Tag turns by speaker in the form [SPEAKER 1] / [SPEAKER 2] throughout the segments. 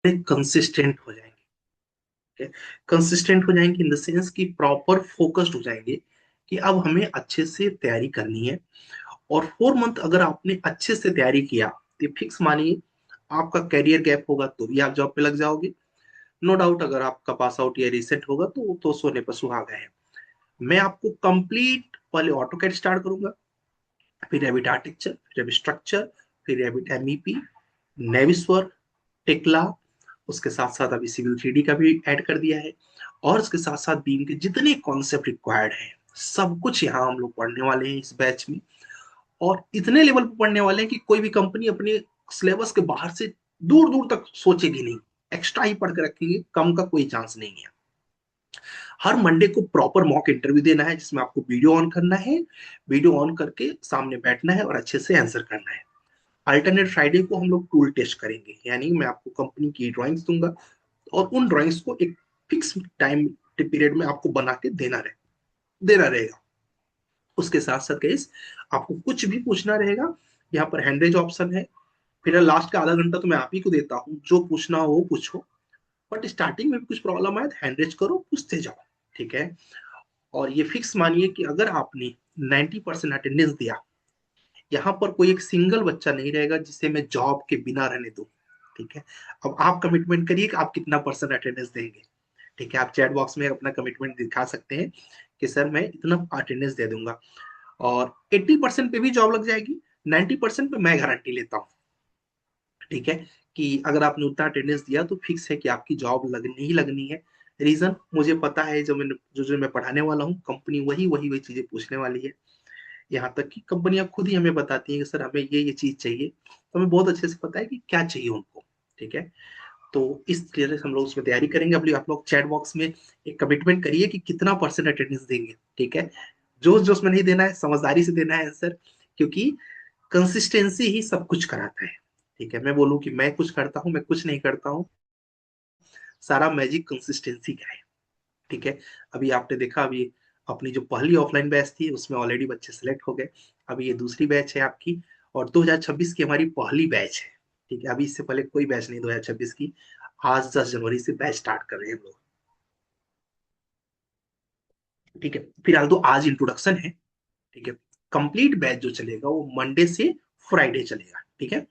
[SPEAKER 1] Consistent हो जाएंगे। Consistent हो जाएंगे इन द सेंस कि प्रॉपर फोकस्ड हो जाएंगे कि अब हमें अच्छे से तैयारी करनी है। और 4 मंथ अगर आपने अच्छे से तैयारी किया तो फिक्स मानिए आपका कैरियर गैप होगा तो भी आप जॉब पे लग जाओगे। नो डाउट अगर आपका पास आउट या रिसेंट होगा तो वो तो सोने पर सुहागा है। मैं आपको कंप्लीट पहले ऑटो कैड स्टार्ट करूंगा, फिर रेविट आर्किटेक्चर, फिर रेविट स्ट्रक्चर, फिर रेविट एमईपी, नेविस्वर, टेक्ला, उसके साथ साथ अभी सिविल 3D का भी ऐड कर दिया है। और उसके साथ साथ बीम के जितने कॉन्सेप्ट रिक्वायर्ड हैं सब कुछ यहाँ हम लोग पढ़ने वाले हैं इस बैच में। और इतने लेवल पर पढ़ने वाले हैं कि कोई भी कंपनी अपने सिलेबस के बाहर से दूर दूर तक सोचेगी नहीं। एक्स्ट्रा ही पढ़ के रखेंगे, कम का कोई चांस नहीं है। हर मंडे को प्रॉपर मॉक इंटरव्यू देना है जिसमें आपको वीडियो ऑन करना है। वीडियो ऑन करके सामने बैठना है और अच्छे से आंसर करना है। अल्टरनेट फ्राइडे को हम लोग टूल टेस्ट करेंगे, यानी मैं आपको कंपनी की ड्राइंग्स दूंगा और उन ड्राइंग्स को एक फिक्स टाइम पीरियड में आपको बना के देना रहेगा। उसके साथ साथ गाइस आपको कुछ भी पूछना रहेगा, यहाँ पर हैंडरेज ऑप्शन है। फिर लास्ट का आधा घंटा तो मैं आप ही को देता हूँ, जो पूछना हो वो पूछो। बट स्टार्टिंग में भी कुछ प्रॉब्लम आए तो हैंडरेज करो, पूछते जाओ। ठीक है। और ये फिक्स मानिए कि अगर आपने 90% अटेंडेंस दिया, यहाँ पर कोई एक सिंगल बच्चा नहीं रहेगा जिसे मैं जॉब के बिना रहने दूं। ठीक है। अब आप कमिटमेंट करिए कि आप कितना परसेंट अटेंडेंस देंगे। ठीक है, आप चैट बॉक्स में अपना कमिटमेंट दिखा सकते हैं कि सर मैं इतना अटेंडेंस दे दूंगा। और 80% पे भी जॉब लग जाएगी, 90% पे मैं गारंटी लेता हूँ। ठीक है। कि अगर आपने उतना अटेंडेंस दिया तो फिक्स है कि आपकी जॉब लगनी ही लगनी है। रीजन मुझे पता है, जो मैं पढ़ाने वाला हूँ कंपनी वही वही वही चीजें पूछने वाली है। यहाँ तक कि कंपनियां खुद ही हमें बताती हैं कि सर हमें ये चीज चाहिए, तो हमें बहुत अच्छे से पता है कि क्या चाहिए उनको। ठीक है। तो इस तरह से हम लोग उसमें तैयारी करेंगे। अब आप लोग चैट बॉक्स में एक कमिटमेंट करिए कि कितना परसेंट अटेंडेंस देंगे। ठीक है। जोश जोश में नहीं देना है, समझदारी से देना है आंसर। क्योंकि कंसिस्टेंसी ही सब कुछ कराता है। ठीक है। मैं बोलूं कि मैं कुछ करता हूं, मैं कुछ नहीं करता हूं, सारा मैजिक कंसिस्टेंसी का है। ठीक है। अभी आपने देखा, अभी अपनी जो पहली ऑफलाइन बैच थी उसमें ऑलरेडी बच्चे सिलेक्ट हो गए। अभी ये दूसरी बैच है आपकी, और 2026 की हमारी पहली बैच है। ठीक है। अभी इससे पहले कोई बैच नहीं 2026 की। आज 10 जनवरी से बैच स्टार्ट कर रहे हैं हम लोग। ठीक है। फिलहाल तो आज इंट्रोडक्शन है। ठीक है। कंप्लीट बैच जो चलेगा वो मंडे से फ्राइडे चलेगा। ठीक है।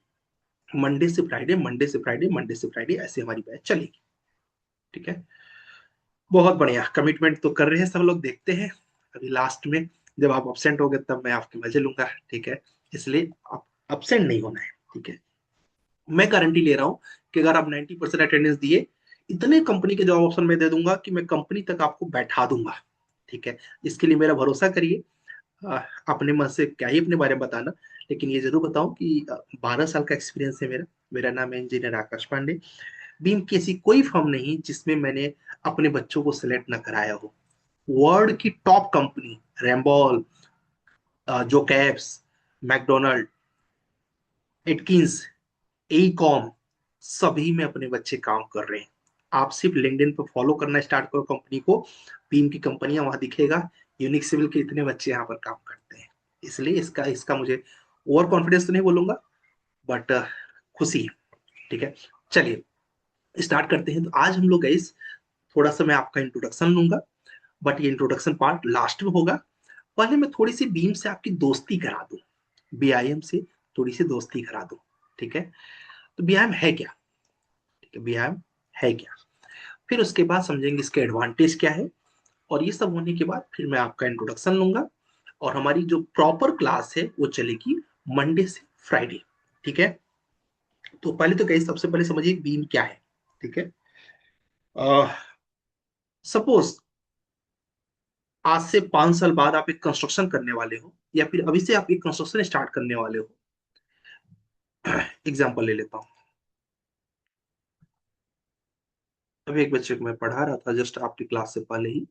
[SPEAKER 1] मंडे से फ्राइडे, मंडे से फ्राइडे, मंडे से फ्राइडे, ऐसे हमारी बैच चलेगी। ठीक है। बहुत बढ़िया, कमिटमेंट तो कर रहे हैं सब लोग, देखते हैं अभी लास्ट में जब आप अब्सेंट हो गए तब मैं आपके मजे लूंगा। ठीक है। इसलिए आप अब्सेंट नहीं होना है। ठीक है। मैं गारंटी ले रहा हूँ कि अगर आप 90% अटेंडेंस दिए, इतने कंपनी के जॉब ऑप्शन में दे दूंगा कि मैं कंपनी तक आपको बैठा दूंगा। ठीक है। इसके लिए मेरा भरोसा करिए। अ, अपने मन से क्या ही अपने बारे में बताना, लेकिन ये जरूर बताऊं कि 12 साल का एक्सपीरियंस है मेरा। मेरा नाम है इंजीनियर आकाश पांडे। बीम की ऐसी कोई फर्म नहीं जिसमें मैंने अपने बच्चों को सिलेक्ट न कराया हो। वर्ल्ड की टॉप कंपनी, रैम्बॉल, जो कैप्स, मैकडोनल्ड, एटकिंस, एईकॉम, सभी में अपने बच्चे काम कर रहे हैं। आप सिर्फ लिंक्डइन पर फॉलो करना स्टार्ट करो कंपनी को, बीम की कंपनियां वहां दिखेगा। यूनिक सिविल के इतने बच्चे यहाँ पर काम करते हैं। इसलिए इसका इसका मुझे ओवर कॉन्फिडेंस तो नहीं बोलूंगा, बट खुशी है। ठीक है। चलिए स्टार्ट करते हैं। तो आज हम लोग गाइस थोड़ा सा मैं आपका इंट्रोडक्शन लूंगा, बट ये इंट्रोडक्शन पार्ट लास्ट में होगा। पहले मैं थोड़ी सी बीम से आपकी दोस्ती करा दूं, बीआईएम से थोड़ी सी दोस्ती करा दूं। ठीक है। तो बीआईएम है क्या? ठीक है, बीआईएम है क्या, फिर उसके बाद समझेंगे इसके एडवांटेज क्या है। और ये सब होने के बाद फिर मैं आपका इंट्रोडक्शन लूंगा। और हमारी जो प्रॉपर क्लास है वो चलेगी मंडे से फ्राइडे। ठीक है। तो पहले तो कहीं सबसे पहले समझिए बीम क्या है। ठीक है। सपोज आज से 5 साल बाद आप एक कंस्ट्रक्शन करने वाले हो, या फिर अभी से आप एक कंस्ट्रक्शन स्टार्ट करने वाले हो। एग्जाम्पल ले लेता हूँ। अभी एक बच्चे को मैं पढ़ा रहा था जस्ट आपकी क्लास से पहले ही,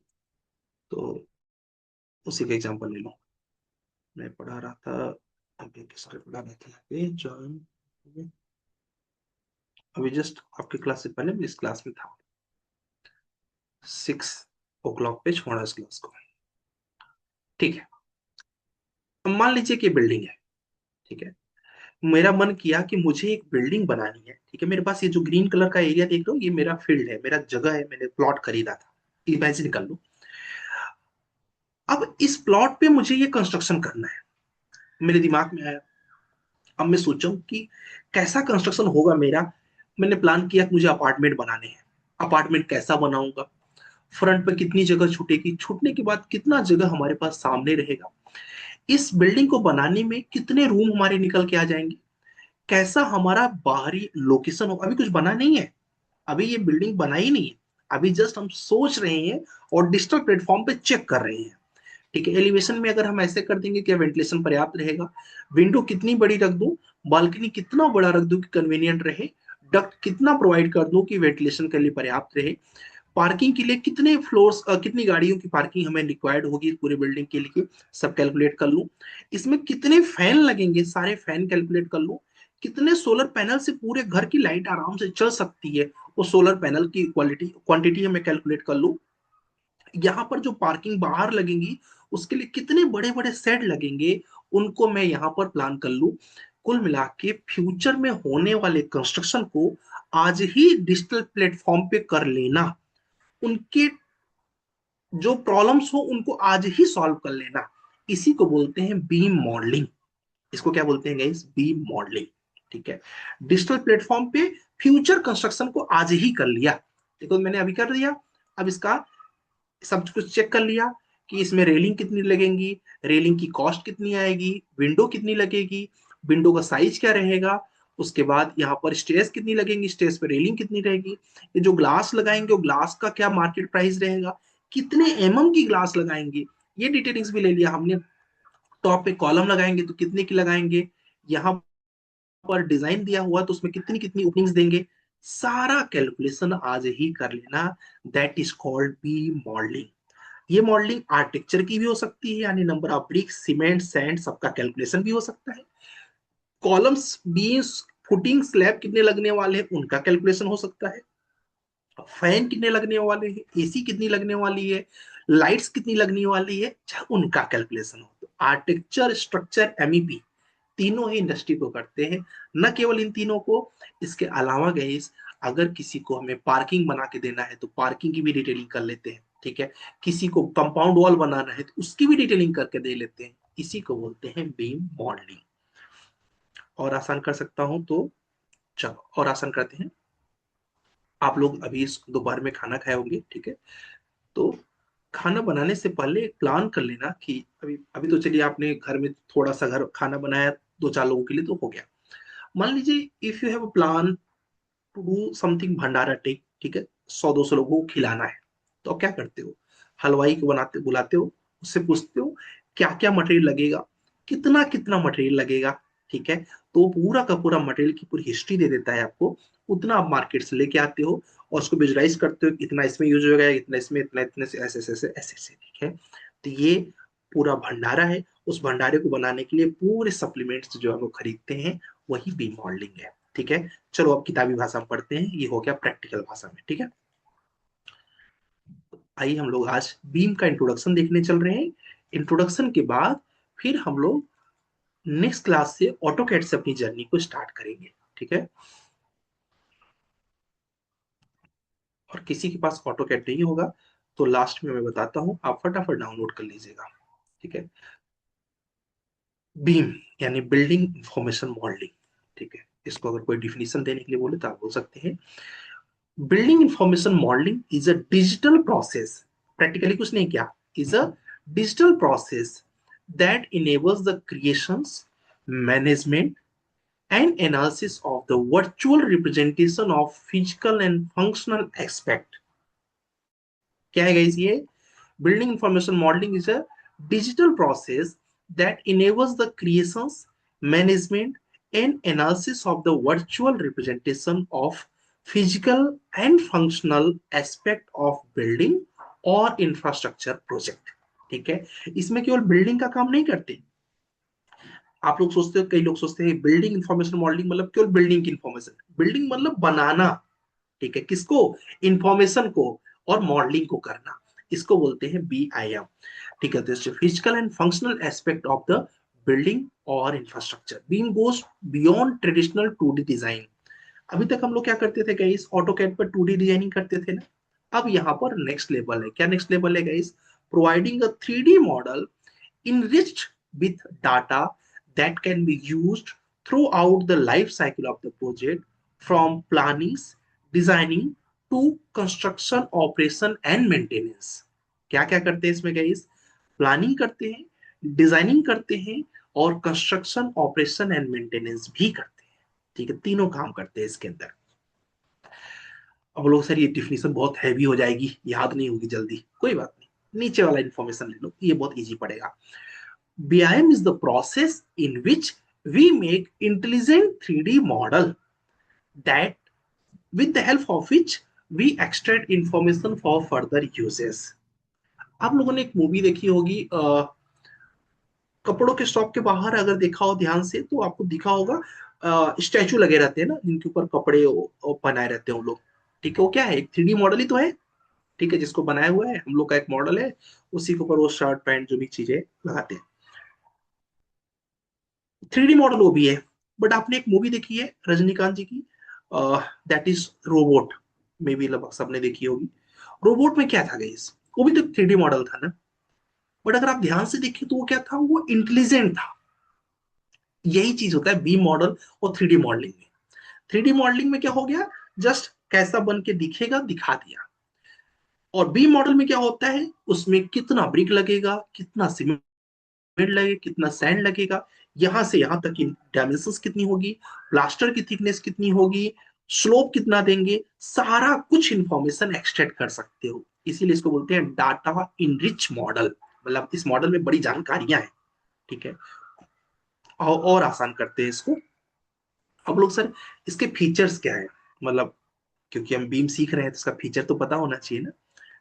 [SPEAKER 1] तो उसी का एग्जाम्पल ले लो। मैं पढ़ा रहा था, अभी किसको पढ़ा रहा था, ये जॉन, अभी जस्ट आपकी क्लास से पहले मैं इस क्लास में था। 6 o'clock पे छोड़ा इस क्लास को। ठीक है। अब मान लीजिए कि बिल्डिंग है। ठीक है। मेरा मन किया कि मुझे एक बिल्डिंग बनानी है, ठीक है। मेरे पास ये जो ग्रीन कलर का एरिया देख रहे हो, ये मेरा फील्ड है, मेरा जगह है, मैंने प्लॉट खरीदा था, इमेजिन कर लो। अब इस प्लॉट पे मुझे ये कंस्ट्रक्शन करना है, मेरे दिमाग में आया। अब मैं सोचा कि कैसा कंस्ट्रक्शन होगा मेरा। मैंने प्लान किया कि मुझे अपार्टमेंट बनाने हैं। अपार्टमेंट कैसा बनाऊंगा, फ्रंट पे कितनी जगह छूटेगी, छूटने के बाद कितना जगह हमारे पास सामने रहेगा, इस बिल्डिंग को बनाने में कितने रूम हमारे निकल के आ जाएंगे, कैसा हमारा बाहरी लोकेशन हो। अभी कुछ बना नहीं है, अभी ये बिल्डिंग बना ही नहीं है, अभी जस्ट हम सोच रहे हैं और डिजिटल प्लेटफॉर्म पे चेक कर रहे हैं, ठीक है। एलिवेशन में अगर हम ऐसे कर देंगे कि वेंटिलेशन पर्याप्त रहेगा, विंडो कितनी बड़ी रख दूं, बालकनी कितना बड़ा रख दूं कि कन्वीनियंट रहे, डक्ट कितना प्रोवाइड कर दूं कि वेंटिलेशन के लिए पर्याप्त रहे, पार्किंग के लिए कितने फ्लोर्स कितनी गाड़ियों की पार्किंग हमें रिक्वायर्ड होगी पूरी बिल्डिंग के लिए, सब कैलकुलेट कर लूं। इसमें कितने फैन लगेंगे, सारे फैन कैलकुलेट कर लूं। कितने सोलर पैनल से पूरे घर की लाइट आराम से चल सकती है, वो सोलर पैनल की क्वालिटी क्वांटिटी हमें कैलकुलेट कर लूं। यहाँ पर जो पार्किंग बाहर लगेंगी, उसके लिए कितने बड़े बड़े सेट लगेंगे, उनको मैं यहाँ पर प्लान कर लूं। कुल मिला के फ्यूचर में होने वाले कंस्ट्रक्शन को आज ही डिजिटल प्लेटफॉर्म पे कर लेना, उनके जो प्रॉब्लम्स हो उनको आज ही सॉल्व कर लेना, इसी को बोलते हैं बीम मॉडलिंग। इसको क्या बोलते हैं गाइस, बीम मॉडलिंग, ठीक है। डिजिटल प्लेटफॉर्म पे फ्यूचर कंस्ट्रक्शन को आज ही कर लिया। देखो मैंने अभी कर दिया। अब इसका सब कुछ चेक कर लिया कि इसमें रेलिंग कितनी लगेंगी, रेलिंग की कॉस्ट कितनी आएगी, विंडो कितनी लगेगी, विंडो का साइज क्या रहेगा, उसके बाद यहाँ पर स्टेज कितनी लगेंगी, स्टेज पर रेलिंग कितनी रहेगी, ये जो ग्लास लगाएंगे वो ग्लास का क्या मार्केट प्राइस रहेगा, कितने की ग्लास लगाएंगे, ये डिटेलिंग्स भी ले लिया हमने। टॉप पे कॉलम लगाएंगे तो कितने की लगाएंगे, यहाँ पर डिजाइन दिया हुआ तो उसमें कितनी कितनी ओपनिंग्स देंगे, सारा कैलकुलेशन आज ही कर लेना। That is called B modelling. ये मॉडलिंग आर्किटेक्चर की भी हो सकती है, यानी number of brick cement sand सबका कैलकुलेशन भी हो सकता है। कॉलम्स बीम्स फुटिंग स्लैब कितने लगने वाले हैं उनका कैलकुलेशन हो सकता है। फैन कितने लगने वाले हैं, एसी कितनी लगने वाली है, लाइट्स कितनी लगने वाली है, चाहे उनका कैलकुलेशन हो। तो आर्किटेक्चर स्ट्रक्चर एमईपी तीनों ही इंडस्ट्री को करते हैं, न केवल इन तीनों को। इसके अलावा गई, अगर किसी को हमें पार्किंग बना के देना है तो पार्किंग की भी डिटेलिंग कर लेते हैं, ठीक है। किसी को कंपाउंड वॉल बनाना है तो उसकी भी डिटेलिंग करके दे लेते हैं, इसी को बोलते हैं बीम मॉडलिंग। और आसान कर सकता हूं तो चलो और आसान करते हैं। आप लोग अभी दोपहर में खाना खाए होंगे, ठीक है। तो खाना बनाने से पहले एक प्लान कर लेना कि अभी अभी तो चलिए आपने घर में थोड़ा सा घर खाना बनाया, दो चार लोगों के लिए तो हो गया। मान लीजिए if you have a plan to do something bhandara take, ठीक है, 100-200 लोगों को खिलाना है, तो आप क्या करते हो, हलवाई को बनाते बुलाते हो, उससे पूछते हो क्या क्या मटेरियल लगेगा, कितना कितना मटेरियल लगेगा, ठीक है। तो वो पूरा का पूरा मटेरियल की पूरी हिस्ट्री दे देता है आपको। उतना आप मार्केट से लेके आते हो और उसको विजुलाइज करते हो, इतना इसमें यूज होगा, इतना इसमें, इतना इतने से ऐसे ऐसे ऐसे ऐसे ऐसे, ठीक है। तो ये पूरा भंडारा है। उस भंडारे को बनाने के लिए पूरे सप्लीमेंट्स जो हम लोग खरीदते हैं, वही बी मॉडलिंग है, ठीक है। चलो अब किताबी भाषा में पढ़ते हैं, ये हो गया प्रैक्टिकल भाषा में, ठीक है। आइए हम लोग आज बीम का इंट्रोडक्शन देखने चल रहे हैं। इंट्रोडक्शन के बाद फिर हम लोग नेक्स्ट क्लास से ऑटोकैड से अपनी जर्नी को स्टार्ट करेंगे, ठीक है। और किसी के पास ऑटोकैड नहीं होगा तो लास्ट में मैं बताता हूं, आप फटाफट डाउनलोड कर लीजिएगा, ठीक है। बीम यानी बिल्डिंग इंफॉर्मेशन मॉडलिंग, ठीक है। इसको अगर कोई डिफिनीशन देने के लिए बोले तो आप बोल सकते हैं, building information modelling is a digital process, practically कुछ नहीं किया, is a digital process that enables the creations, management and analysis of the virtual representation of physical and functional aspect। क्या है guys ये, building information modeling is a digital process that enables the creations, management and analysis of the virtual representation of physical and functional aspect of building और infrastructure project, ठीक है। इसमें केवल building का काम नहीं करते। आप लोग सोचते हो, कई लोग सोचते हैं बिल्डिंग इंफॉर्मेशन मॉडलिंग मतलब केवल बिल्डिंग की इंफॉर्मेशन, बिल्डिंग मतलब बनाना, ठीक है, किसको, इंफॉर्मेशन को, और मॉडलिंग को करना, इसको बोलते हैं BIM, ठीक है। तो physical and functional aspect of the building और infrastructure. BIM goes beyond traditional 2D design. अभी तक हम लोग क्या करते थे गाइस, ऑटोकैड पर 2D डिजाइनिंग करते थे ना। अब यहाँ पर नेक्स्ट लेवल है। क्या नेक्स्ट लेवल है guys? Providing a 3D model enriched with data that can be used throughout the life cycle of the project, from planning, designing to construction, operation and maintenance। क्या क्या करते हैं इसमें guys? Planning करते हैं, designing करते हैं, और कंस्ट्रक्शन, ऑपरेशन एंड मेंटेनेंस भी करते हैं। ठीक है, तीनों काम करते हैं इसके अंदर। अब लोग सर ये डिफिनेशन बहुत हैवी हो जाएगी, याद नहीं होगी जल्दी, कोई बात नहीं, नीचे वाला इंफॉर्मेशन ले लो, ये बहुत इजी पड़ेगा। BIM is the process in which we make intelligent 3D model that with the help of which we extract information for further uses। आप लोगों ने एक मूवी देखी होगी, कपड़ों के शॉप के बाहर अगर देखा हो ध्यान से तो आपको दिखा होगा स्टैचू लगे रहते हैं ना, जिनके ऊपर कपड़े बनाए रहते हैं वो लोग। ठीक है, वो क्या है? एक 3D मॉडल ही तो है। ठीक है, जिसको बनाया हुआ है हम लोग का एक मॉडल है, उसी के ऊपर वो शर्ट पैंट जो भी चीजें लगाते हैं। 3D मॉडल वो भी है। बट आपने एक मूवी देखी है रजनीकांत जी की, that is robot. May be लगभग सबने देखी होगी। रोबोट में क्या था गाइस? वो भी तो 3D मॉडल था ना। बट अगर आप ध्यान से देखिए तो वो क्या था? वो इंटेलिजेंट था। यही चीज होता है बी मॉडल और 3D मॉडलिंग में। 3D मॉडलिंग में क्या हो गया? जस्ट कैसा बन के दिखेगा दिखा दिया। और बी मॉडल में क्या होता है? उसमें कितना ब्रिक लगेगा, कितना सीमेंट लगे, कितना सैंड लगेगा, यहां से यहां तक की डायमेंशन कितनी होगी, प्लास्टर की थिकनेस कितनी होगी, स्लोप कितना देंगे, सारा कुछ इंफॉर्मेशन एक्सट्रैक्ट कर सकते हो। इसीलिए इसको बोलते हैं डाटा इनरिच मॉडल। मतलब इस मॉडल में बड़ी जानकारियां हैं। ठीक है, और आसान करते हैं इसको। अब लोग सर इसके फीचर्स क्या है? मतलब क्योंकि हम बीम सीख रहे हैं तो इसका फीचर तो पता होना चाहिए ना।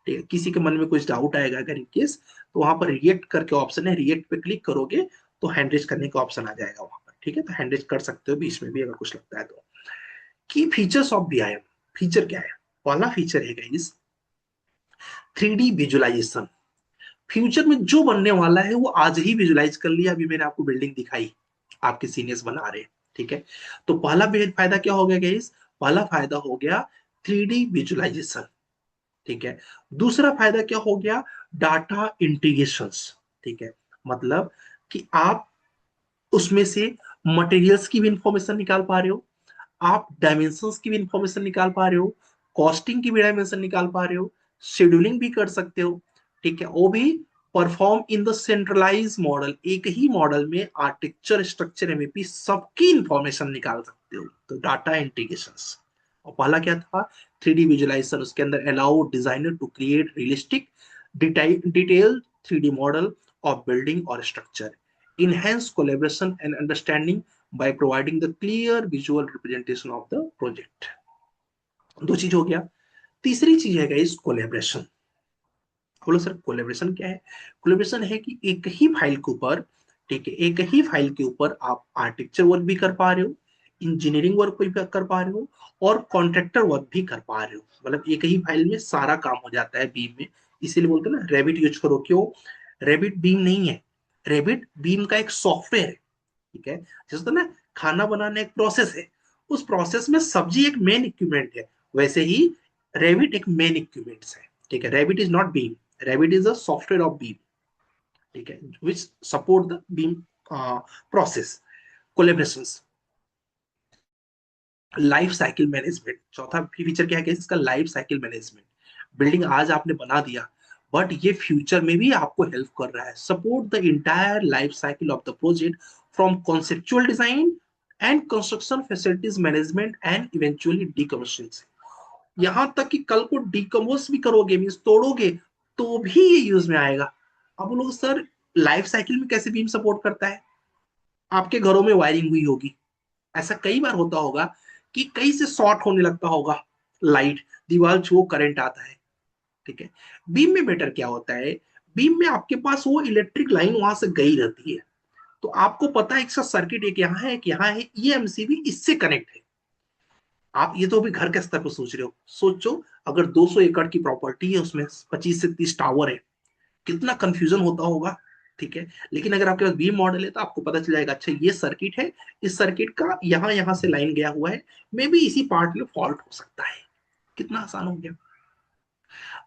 [SPEAKER 1] ठीक है, किसी के मन में कुछ डाउट आएगा अगर इन केस, तो वहां पर रिएक्ट करके ऑप्शन है, रिएक्ट पे क्लिक करोगे तो हैंड रेज करने का ऑप्शन आ जाएगा वहां पर। ठीक है, तो हैंड रेज कर सकते हो बीच में भी अगर कुछ लगता है तो। की फीचर्स ऑफ बीआईएम। फीचर क्या है? पहला फीचर है गाइस 3D विजुअलाइजेशन। फ्यूचर में जो बनने वाला है वो आज ही विजुलाइज कर लिया। अभी मैंने आपको बिल्डिंग दिखाई, आपके सीनियर्स बना रहे हैं। ठीक है, तो पहला फायदा क्या हो गया गाइस? पहला फायदा हो गया 3D विजुअलाइजेशन। ठीक है, दूसरा फायदा क्या हो गया? Data integrations. ठीक है, मतलब कि आप उसमें से मटेरियल्स की भी इंफॉर्मेशन निकाल पा रहे हो, आप डायमेंशंस की भी इंफॉर्मेशन निकाल पा रहे हो, कॉस्टिंग की भी डायमेंशन निकाल पा रहे हो, शेड्यूलिंग भी कर सकते हो। ठीक है, वो भी perform in the centralise model. एक ही मॉडल में आर्किटेक्चर, स्ट्रक्चर, एमईपी सबकी इंफॉर्मेशन निकाल सकते हो। तो डाटा इंटीग्रेशंस। और पहला क्या था? 3D visualisation. उसके अंदर allow designer to create realistic detail 3D model of building और structure, enhance collaboration and understanding by providing the clear visual representation of the project। दो चीज हो गया। तीसरी चीज है गाइस कोलेब्रेशन। बोलो सर कोलेब्रेशन क्या है? कोलेब्रेशन है कि एक ही फाइल के ऊपर, ठीक है, एक ही फाइल के ऊपर आप आर्किटेक्चर वर्क भी कर पा रहे हो, इंजीनियरिंग वर्क भी कर पा रहे हो, और कॉन्ट्रैक्टर वर्क भी कर पा रहे हो। मतलब एक ही फाइल में सारा काम हो जाता है बीम में। इसीलिए बोलते हैं ना रेबिट यूज करो। क्यों? रेबिट बीम नहीं है, रेबिट बीम का एक सॉफ्टवेयर है। ठीक है, जैसे होता है ना खाना बनाना एक प्रोसेस है, उस प्रोसेस में सब्जी एक मेन इक्विपमेंट है, वैसे ही रेविट एक मेन इक्विपमेंट है। ठीक है, Revit is not BIM, Revit is a software of BIM. ठीक है, which support the BIM process. Collaborations, life cycle management. चौथा फीचर क्या है इसका? Life cycle management. बिल्डिंग आज आपने बना दिया, बट ये फ्यूचर में भी आपको हेल्प कर रहा है। Support the entire life cycle of the project, from conceptual design and construction, facilities management and eventually decommissioning. यहां तक कि कल को डीकम्पोज भी करोगे, मीन्स तोड़ोगे, तो भी ये यूज में आएगा। अब लोग सर लाइफ साइकिल में कैसे बीम सपोर्ट करता है? आपके घरों में वायरिंग हुई होगी, ऐसा कई बार होता होगा कि कहीं से शॉर्ट होने लगता होगा लाइट, दीवार छुओ करंट आता है। ठीक है, बीम में बेटर क्या होता है? बीम में आपके पास वो इलेक्ट्रिक लाइन वहां से गई रहती है, तो आपको पता है इसका सर्किट एक यहाँ है, एक यहाँ है, ये एमसीबी इससे कनेक्ट है। आप ये तो अभी घर के स्तर पर सोच रहे हो, सोचो अगर 200 एकड़ की प्रॉपर्टी है, उसमें 25 से 30 टावर है, कितना कंफ्यूजन होता होगा। ठीक है। लेकिन अगर आपके पास बीम मॉडल है तो आपको पता चल जाएगा, अच्छा ये सर्किट है, इस सर्किट का यहाँ यहाँ से लाइन गया हुआ है, मे बी इसी पार्ट में फॉल्ट हो सकता है। कितना आसान हो गया।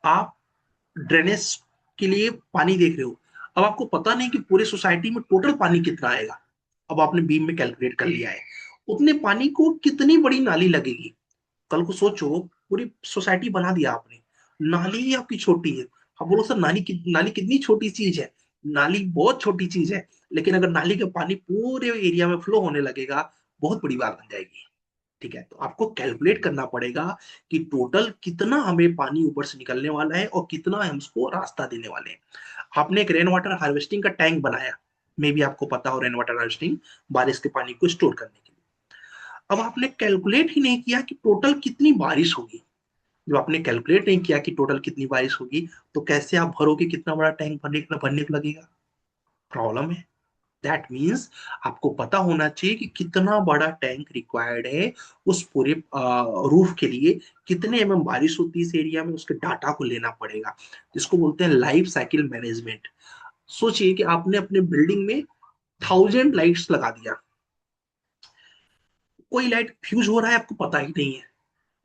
[SPEAKER 1] आप ड्रेनेज के लिए पानी देख रहे हो, अब आपको पता नहीं कि पूरे सोसाइटी में टोटल पानी कितना आएगा, अब आपने बीम में कैलकुलेट कर लिया है, उतने पानी को कितनी बड़ी नाली लगेगी। कल को सोचो, पूरी सोसाइटी बना दिया आपने, नाली ही आपकी छोटी है। आप बोलो सर नाली कितनी छोटी चीज है। नाली बहुत छोटी चीज है, लेकिन अगर नाली का पानी पूरे एरिया में फ्लो होने लगेगा, बहुत बड़ी बात बन जाएगी। ठीक है, तो आपको कैलकुलेट करना पड़ेगा कि टोटल कितना हमें पानी ऊपर से निकलने वाला है और कितना हम उसको रास्ता देने वाले हैं। आपने एक रेन वाटर हार्वेस्टिंग का टैंक बनाया, मे भी आपको पता हो रेन वाटर हार्वेस्टिंग, बारिश के पानी को स्टोर करने के लिए। अब आपने कैलकुलेट ही नहीं किया कि टोटल कितनी बारिश होगी। जब आपने कैलकुलेट नहीं किया कि टोटल कितनी बारिश होगी, तो कैसे आप भरोगे कितना बड़ा टैंक भरने को लगेगा। प्रॉब्लम है। दैट मीन्स आपको पता होना चाहिए कि कितना बड़ा टैंक रिक्वायर्ड है उस पूरे रूफ के लिए, कितने बारिश होती है इस एरिया में, उसके डाटा को लेना पड़ेगा, जिसको बोलते हैं लाइफ साइकिल मैनेजमेंट। सोचिए कि आपने अपने बिल्डिंग में 1000 लाइट्स लगा दिया, कोई लाइट फ्यूज हो रहा है आपको पता ही नहीं है।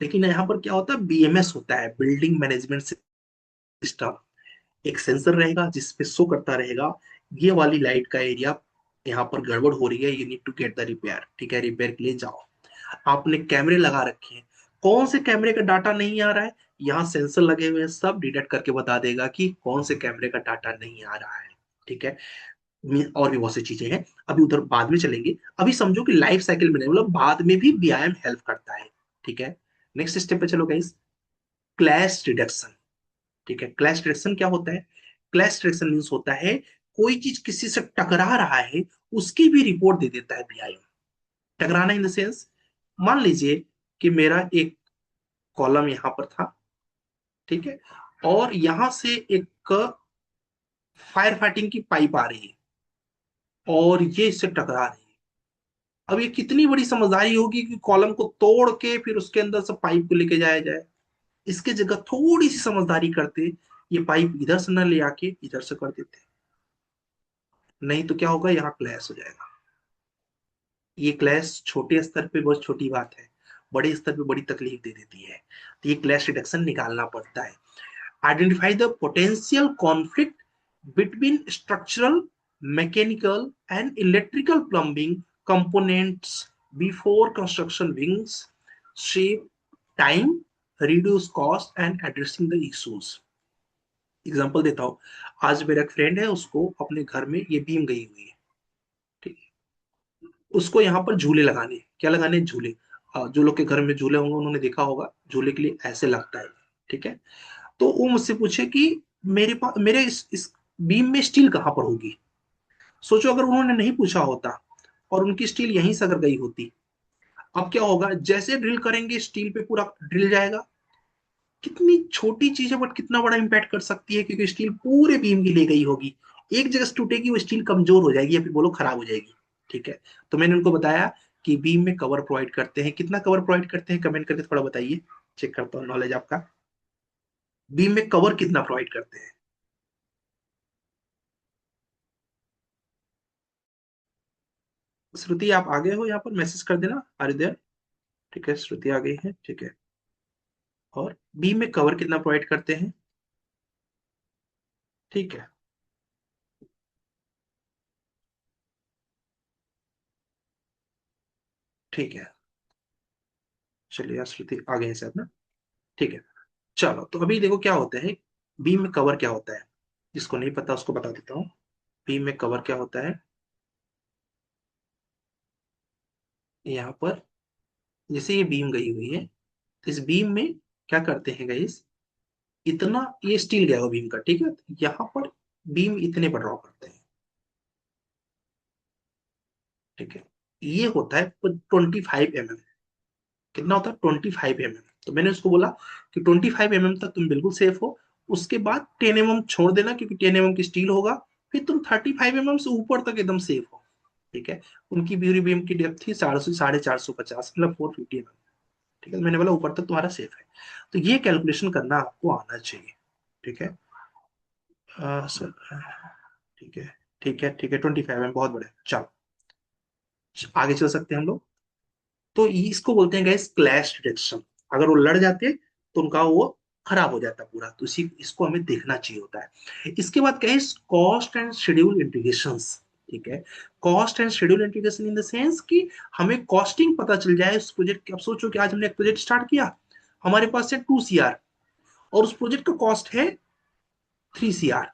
[SPEAKER 1] लेकिन यहाँ पर क्या होता है, बीएमएस होता है, बिल्डिंग मैनेजमेंट सिस्टम। एक सेंसर रहेगा जिसपे शो करता रहेगा, ये वाली लाइट का एरिया यहाँ पर गड़बड़ हो रही है, you need to get the repair. ठीक है, रिपेयर के लिए जाओ। आपने कैमरे लगा रखे हैं, कौन से कैमरे का डाटा नहीं आ रहा है, यहाँ सेंसर लगे हुए हैं, सब डिटेक्ट करके बता देगा कि कौन से कैमरे का डाटा नहीं आ रहा है। ठीक है। और भी बहुत सी चीजें हैं, अभी उधर बाद में चलेंगे। अभी समझो कि लाइफ साइकिल में मतलब बाद में भी व्यायाम हेल्प करता है। ठीक है। नेक्स्ट स्टेप पे चलो गाइस, क्लैश रिडक्शन। ठीक है, क्लैश डिटेक्शन क्या होता है। क्लैश डिटेक्शन मीन्स होता है कोई चीज किसी से टकरा रहा है, उसकी भी रिपोर्ट दे देता है बीआई। टकराना इन द सेंस, मान लीजिए कि मेरा एक कॉलम यहां पर था, ठीक है, और यहां से एक फायर फाइटिंग की पाइप आ रही है और ये इससे टकरा रही है। अब ये कितनी बड़ी समझदारी होगी कि कॉलम को तोड़ के फिर उसके अंदर से पाइप को लेके जाया जाए। इसके जगह थोड़ी सी समझदारी करते, ये पाइप इधर से न ले आके इधर से कर देते, नहीं तो क्या होगा, यहाँ क्लैश हो जाएगा। ये क्लैश छोटे स्तर पे बहुत छोटी बात है, बड़े स्तर पे बड़ी तकलीफ दे देती है। तो ये क्लैश रिडक्शन निकालना पड़ता है। Identify the potential conflict between structural, mechanical and electrical plumbing components before construction wings, save time, reduce cost and addressing the issues. Example देता हूँ, आज मेरा एक फ्रेंड है, उसको अपने घर में ये बीम गई हुई है। ठीक है, उसको यहाँ पर झूले लगाने, क्या लगाने, झूले। जो लोग के घर में झूले होंगे उन्होंने देखा होगा, झूले के लिए ऐसे लगता है। ठीक है। तो वो मुझसे पूछे कि मेरे पास मेरे इस बीम में स्टील कहाँ पर होगी। सोचो अगर उन्होंने नहीं पूछा होता और उनकी स्टील यहीं से अगर गई होती, अब क्या होगा, जैसे ड्रिल करेंगे स्टील पे पूरा ड्रिल जाएगा। कितनी छोटी चीज है बट कितना बड़ा इंपैक्ट कर सकती है, क्योंकि स्टील पूरे बीम की ले गई होगी। एक जगह से टूटेगी, वो स्टील कमजोर हो जाएगी या फिर बोलो खराब हो जाएगी। ठीक है। तो मैंने उनको बताया कि बीम में कवर प्रोवाइड करते हैं, कितना कवर प्रोवाइड करते हैं, कमेंट करके थोड़ा बताइए, चेक करता हूँ नॉलेज आपका। बीम में कवर कितना प्रोवाइड करते हैं। श्रुति आप आगे हो, यहाँ पर मैसेज कर देना, आर यू देयर। ठीक है, श्रुति आ गई है, ठीक है। और बीम में कवर कितना प्रोवाइड करते हैं। ठीक है। ठीक है, चलिए यार श्रुति आ गए हैं शायद ना। ठीक है। चलो तो अभी देखो क्या होता है, बीम में कवर क्या होता है, जिसको नहीं पता उसको बता देता हूँ। बीम में कवर क्या होता है, यहाँ पर जैसे ये बीम गई हुई है, तो इस बीम में क्या करते हैं गाइस, इतना ये स्टील गया हुआ बीम का, ठीक है, तो यहाँ पर बीम इतने पर ड्रॉ करते हैं। ठीक है। ये होता है 25 mm। कितना होता है, 25 mm। तो मैंने उसको बोला कि 25 mm तक तुम बिल्कुल सेफ हो, उसके बाद 10 mm छोड़ देना, क्योंकि 10 mm की स्टील होगा, फिर तुम 35 mm से ऊपर तक एकदम सेफ हो। ठीक है। उनकी ब्यूरी बीम की डेप्थ थी 450 मतलब 450 mm। ठीक है, मैंने बोला ऊपर तक तुम्हारा सेफ है। तो ये कैलकुलेशन करना आपको आना चाहिए। ठीक है। सर, ठीक है, ठीक है, 25 mm, बहुत बढ़िया। चलो आगे चल सकते हैं हम लोग। तो इसको बोलते हैं गाइस क्लैश डिटेक्शन। अगर वो लड़ जाते तो उनका वो खराब हो जाता पूरा, तो इसी इसको हमें देखना चाहिए होता है। इसके बाद क्या है, कॉस्ट एंड शेड्यूल इंटीग्रेशंस। ठीक है, cost and schedule integration in the sense कि हमें कॉस्टिंग पता चल जाए उस प्रोजेक्ट की। अब सोचो कि आज हमने एक प्रोजेक्ट स्टार्ट किया, हमारे पास है 2 CR, और उस प्रोजेक्ट का कॉस्ट है 3 CR।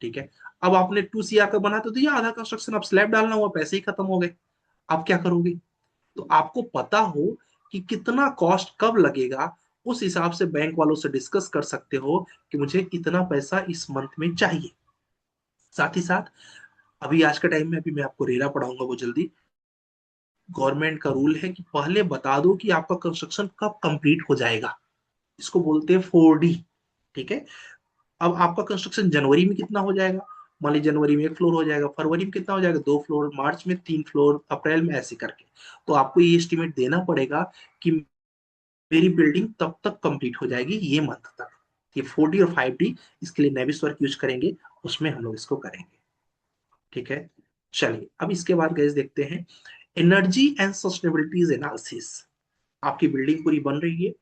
[SPEAKER 1] ठीक है, अब आपने 2 CR का बना तो दिया आधा कंस्ट्रक्शन, अब स्लैब डालना हुआ, पैसे ही खत्म हो गए। अब क्या करोगे? तो आपको पता हो कि कितना कॉस्ट कब लगेगा, उस हिसाब से बैंक वालों से डिस्कस कर सकते हो कि मुझे इतना पैसा इस मंथ में चाहिए। साथ ही साथ अभी आज के टाइम में, अभी मैं आपको रेरा पढ़ाऊंगा वो जल्दी, गवर्नमेंट का रूल है कि पहले बता दो कि आपका कंस्ट्रक्शन कब कंप्लीट हो जाएगा। इसको बोलते हैं 4D। ठीक है, अब आपका कंस्ट्रक्शन जनवरी में कितना हो जाएगा, मान लीजिए जनवरी में 1 फ्लोर हो जाएगा, फरवरी में कितना हो जाएगा, 2 फ्लोर, मार्च में 3 फ्लोर, अप्रैल में, ऐसे करके। तो आपको ये एस्टिमेट देना पड़ेगा कि मेरी बिल्डिंग तब तक कंप्लीट हो जाएगी ये मंथ तक। ये 4D और 5D, इसके लिए नेविस वर्क यूज करेंगे, उसमें हम लोग इसको करेंगे। ठीक है, चलिए अब इसके बाद गैस देखते हैं एनर्जी एंड सस्टेनेबिलिटीज एनालिसिस। आपकी बिल्डिंग पूरी बन रही है।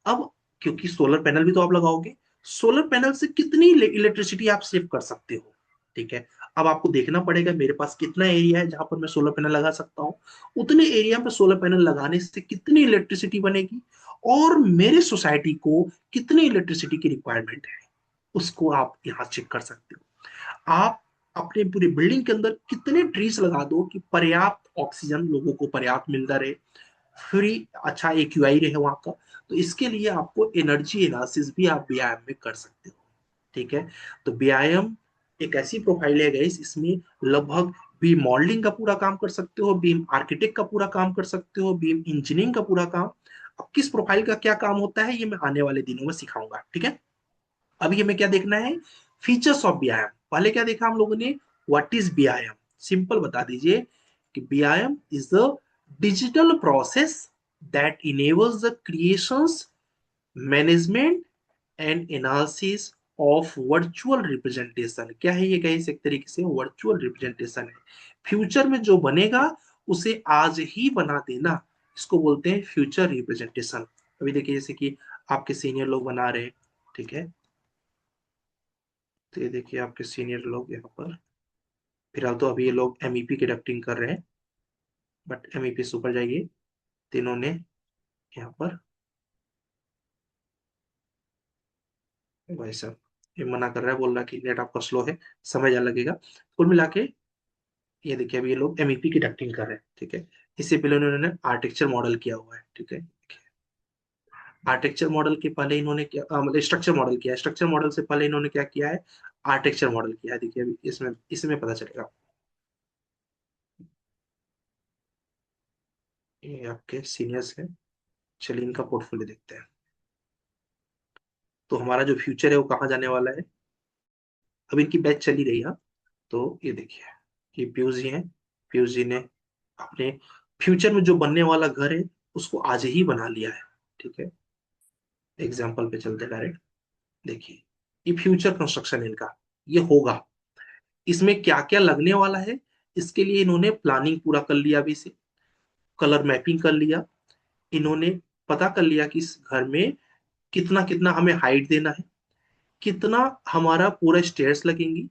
[SPEAKER 1] अब क्योंकि सोलर पैनल भी तो आप लगाओगे, सोलर पैनल से कितनी इलेक्ट्रिसिटी आप सेव कर सकते हो। ठीक है, अब आपको देखना पड़ेगा मेरे पास कितना एरिया है जहां पर मैं सोलर पैनल लगा सकता हूँ, उतने एरिया में सोलर पैनल लगाने से कितनी इलेक्ट्रिसिटी बनेगी, और मेरे सोसाइटी को कितनी इलेक्ट्रिसिटी की रिक्वायरमेंट है, उसको आप यहाँ चेक कर सकते हो। आप अपने पूरे बिल्डिंग के अंदर कितने ट्रीज लगा दो कि पर्याप्त ऑक्सीजन लोगों को पर्याप्त मिलता रहे, फ्री, अच्छा AQI रहे वहां का। तो इसके लिए आपको एनर्जी एनालिसिस भी आप बीआईएम में कर सकते हो। ठीक है, तो बीआईएम एक ऐसी प्रोफाइल है गाइस, इसमें लगभग बीम मॉडलिंग का पूरा काम कर सकते हो, बीम आर्किटेक्ट का पूरा काम कर सकते हो, बीम इंजीनियरिंग का पूरा काम। अब किस प्रोफाइल का क्या काम होता है ये मैं आने वाले दिनों में सिखाऊंगा। ठीक है, अभी हमें क्या देखना है, फीचर्स ऑफ बीआईएम। पहले क्या देखा हम लोगों ने, व्हाट इज बीआईएम, सिंपल बता दीजिए कि BIM is the digital process that enables the creations, management and analysis of virtual representation. क्या है ये गाइस, एक तरीके से वर्चुअल रिप्रेजेंटेशन है। फ्यूचर में जो बनेगा उसे आज ही बना देना, इसको बोलते हैं फ्यूचर रिप्रेजेंटेशन। अभी देखिए जैसे कि आपके सीनियर लोग बना रहे हैं। ठीक है, तो ये देखिए आपके सीनियर लोग यहाँ पर, फिलहाल तो अभी ये लोग एमईपी की डक्टिंग कर रहे हैं, बट एमईपी से ऊपर जाइए तो इन्होंने यहाँ पर, भाई साहब ये मना कर रहा है, बोल रहा है कि नेट आपका स्लो है, समय ज्यादा लगेगा। कुल मिला के ये देखिए अभी ये लोग एमईपी की डक्टिंग कर रहे हैं। ठीक है, इससे पहले उन्होंने आर्किटेक्चर मॉडल किया हुआ है। ठीक है, आर्किटेक्चर मॉडल के पहले इन्होंने क्या मतलब स्ट्रक्चर मॉडल किया है, स्ट्रक्चर मॉडल से पहले इन्होंने क्या किया है, आर्किटेक्चर मॉडल किया है। देखिए अभी इसमें इसमें पता चलेगा। ये आपके सीनियर्स हैं, चलिए इनका पोर्टफोलियो देखते हैं। तो हमारा जो फ्यूचर है वो कहाँ जाने वाला है, अब इनकी बैच चली रही है। तो ये देखिए ये पीयूष जी हैं, पीयूष जी ने अपने फ्यूचर में जो बनने वाला घर है उसको आज ही बना लिया है। ठीक है, एग्जाम्पल पे चलते डायरेक्ट, देखिए ये फ्यूचर कंस्ट्रक्शन इनका ये होगा। इसमें क्या क्या लगने वाला है, इसके लिए इन्होंने प्लानिंग पूरा कर लिया, अभी से कलर मैपिंग कर लिया, इन्होंने पता कर लिया कि इस घर में कितना कितना हमें हाइट देना है, कितना हमारा पूरा स्टेयर्स लगेंगी।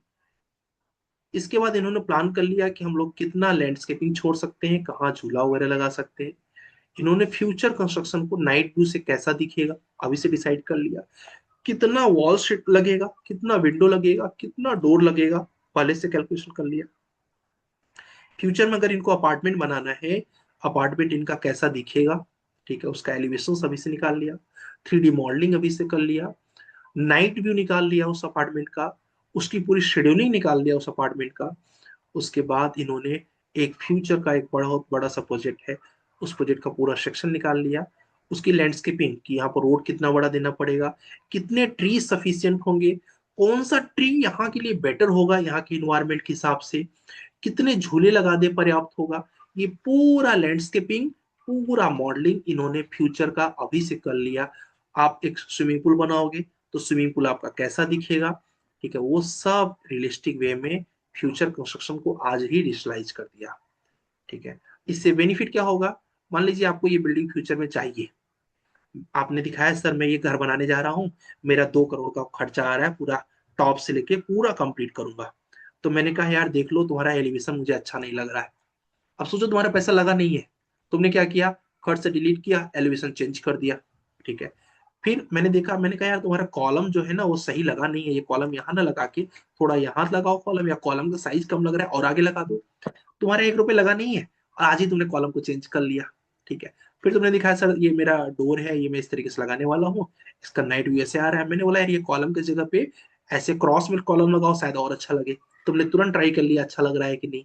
[SPEAKER 1] इसके बाद इन्होंने प्लान कर लिया कि हम लोग कितना लैंडस्केपिंग छोड़ सकते हैं, कहाँ झूला वगैरह लगा सकते हैं। इन्होंने फ्यूचर कंस्ट्रक्शन को नाइट व्यू से कैसा दिखेगा अभी से डिसाइड कर लिया, कितना वॉल शीट लगेगा, कितना विंडो लगेगा, कितना डोर लगेगा, पहले से कैलकुलेशन कर लिया। फ्यूचर में अगर इनको अपार्टमेंट बनाना है, अपार्टमेंट इनका कैसा दिखेगा, ठीक है, उसका एलिवेशन अभी से निकाल लिया, 3D मॉडलिंग अभी से कर लिया, नाइट व्यू निकाल लिया उस अपार्टमेंट का, उसकी पूरी शेड्यूलिंग निकाल लिया उस अपार्टमेंट का। उसके बाद इन्होंने एक फ्यूचर का एक बहुत बड़ा सा प्रोजेक्ट है, उस प्रोजेक्ट का पूरा सेक्शन निकाल लिया, उसकी लैंडस्केपिंग कि यहाँ पर रोड कितना बड़ा देना पड़ेगा, कितने ट्री सफिशियंट होंगे, कौन सा ट्री यहाँ के लिए बेटर होगा यहाँ के इन्वायरमेंट के हिसाब से, कितने झूले लगा दे पर्याप्त होगा। ये पूरा लैंडस्केपिंग, पूरा मॉडलिंग इन्होंने फ्यूचर का अभी से कर लिया। आप एक स्विमिंग पूल बनाओगे तो स्विमिंग पूल आपका कैसा दिखेगा, ठीक है, वो सब रियलिस्टिक वे में फ्यूचर कंस्ट्रक्शन को आज ही डिजिटलाइज कर दिया। ठीक है, इससे बेनिफिट क्या होगा? मान लीजिए आपको ये बिल्डिंग फ्यूचर में चाहिए, आपने दिखाया सर मैं ये घर बनाने जा रहा हूँ, मेरा 2 करोड़ का खर्चा आ रहा है, पूरा टॉप से लेके पूरा कंप्लीट करूंगा। तो मैंने कहा यार देख लो तुम्हारा एलिवेशन मुझे अच्छा नहीं लग रहा है। अब सोचो तुम्हारा पैसा लगा नहीं है, तुमने क्या किया, खर्च से डिलीट किया, एलिवेशन चेंज कर दिया। ठीक है, फिर मैंने देखा, मैंने कहा यार तुम्हारा कॉलम जो है ना वो सही लगा नहीं है, ये कॉलम यहाँ ना लगा के थोड़ा यहाँ लगाओ कॉलम, या कॉलम का साइज कम लग रहा है और आगे लगा दो। तुम्हारा 1 रुपये लगा नहीं है और आज ही तुमने कॉलम को चेंज कर लिया। ठीक है, फिर तुमने दिखाया सर ये मेरा डोर है, ये मैं इस तरीके से लगाने वाला हूँ, इसका नाइट व्यू ऐसे आ रहा है। मैंने बोला यार ये कॉलम की जगह पे ऐसे क्रॉस में कॉलम लगाओ, शायद और अच्छा लगे। तुमने तुरंत ट्राई कर लिया अच्छा लग रहा है कि नहीं।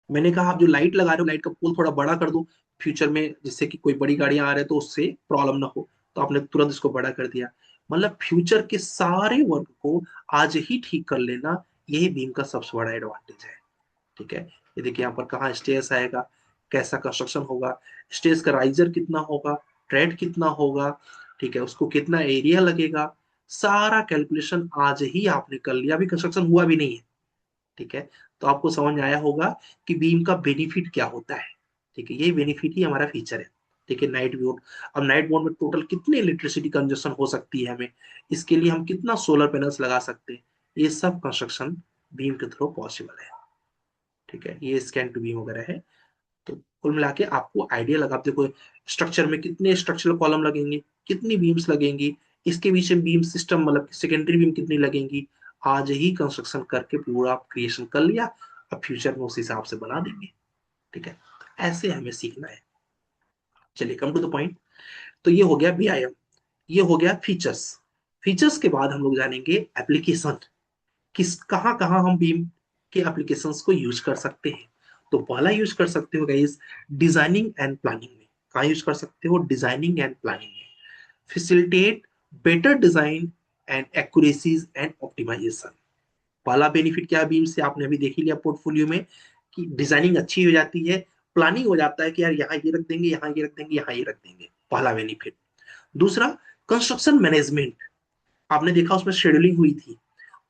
[SPEAKER 1] मैंने कहा आप जो लाइट लगा रहे हो लाइट का पोल थोड़ा बड़ा कर दो फ्यूचर में, जिससे कि कोई बड़ी गाड़ियां आ रहे हैं तो उससे प्रॉब्लम ना हो। तो आपने तुरंत इसको बड़ा कर दिया। मतलब फ्यूचर के सारे वर्क को आज ही ठीक कर लेना, यही बीम का सबसे बड़ा एडवांटेज है। ठीक है, ये देखिए यहाँ पर कहाँ स्टेयर्स आएगा, कैसा कंस्ट्रक्शन होगा, स्टेयर्स का राइजर कितना होगा, ट्रेड कितना होगा, ठीक है, उसको कितना एरिया लगेगा, सारा कैलकुलेशन आज ही आपने कर लिया, अभी कंस्ट्रक्शन हुआ भी नहीं है। ठीक है, तो आपको समझ में आया होगा कि बीम का बेनिफिट क्या होता है। ठीक है, ये बेनिफिट ही हमारा फीचर है। ठीक है, नाइट मोड। अब नाइट मोड में टोटल कितनी इलेक्ट्रिसिटी कंजप्शन हो सकती है हमें, इसके लिए हम कितना सोलर पैनल्स लगा सकते हैं, ये सब कंस्ट्रक्शन बीम के थ्रू पॉसिबल है। ठीक है, ये स्कैन टू बीम वगैरह है। तो कुल मिला के आपको आइडिया लगा, आप देखो स्ट्रक्चर में कितने स्ट्रक्चरल कॉलम लगेंगे, कितनी बीम्स लगेंगी, इसके बीच में बीम सिस्टम मतलब सेकेंडरी बीम कितनी लगेंगी, आज ही कंस्ट्रक्शन करके पूरा क्रिएशन कर लिया। अब फ्यूचर में उस हिसाब से बना देंगे। ठीक है, ऐसे हमें सीखना है। चलिए कम टू द पॉइंट। तो ये हो गया बीआईएम, ये हो गया फीचर्स। फीचर्स के बाद हम लोग जानेंगे एप्लीकेशन, किस कहाँ कहाँ हम बीम के एप्लीकेशंस को यूज कर सकते हैं। तो पहला यूज कर सकते हो गाइस डिजाइनिंग एंड प्लानिंग में। कहाँ यूज कर सकते हो? डिजाइनिंग एंड प्लानिंग में। Facilitate better design and accuracies and optimisation. पहला बेनिफिट क्या है बीम से, आपने अभी देख ही लिया पोर्टफोलियो में, कि डिजाइनिंग अच्छी हो जाती है, प्लानिंग हो जाता है कि यार यहाँ ये रख देंगे, यहाँ ये रख देंगे, यहाँ ये रख देंगे। पहला बेनिफिट। दूसरा, कंस्ट्रक्शन मैनेजमेंट। आपने देखा उसमें शेड्यूलिंग हुई थी,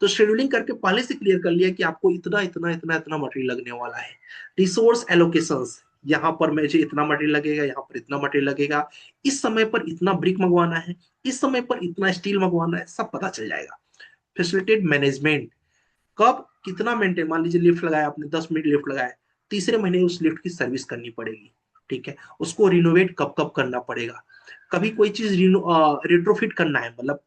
[SPEAKER 1] तो शेड्यूलिंग करके पहले से क्लियर कर लिया कि आपको इतना इतना इतना इतना मटेरियल लगने वाला है। रिसोर्स एलोकेशंस, यहाँ पर मुझे इतना मटेरियल लगेगा, यहाँ पर इतना मटेरियल लगेगा, इस समय पर इतना ब्रिक मंगवाना है, इस समय पर इतना स्टील मंगवाना है, सब पता चल जाएगा। फैसिलिटेट मैनेजमेंट, कब कितना मेंटेन, मान लीजिए लिफ्ट लगाया आपने, 10 मिनट लिफ्ट लगाया, तीसरे महीने उस लिफ्ट की सर्विस करनी पड़ेगी। ठीक है, उसको रिनोवेट कब कब करना पड़ेगा, कभी कोई चीज रिट्रोफिट करना है, मतलब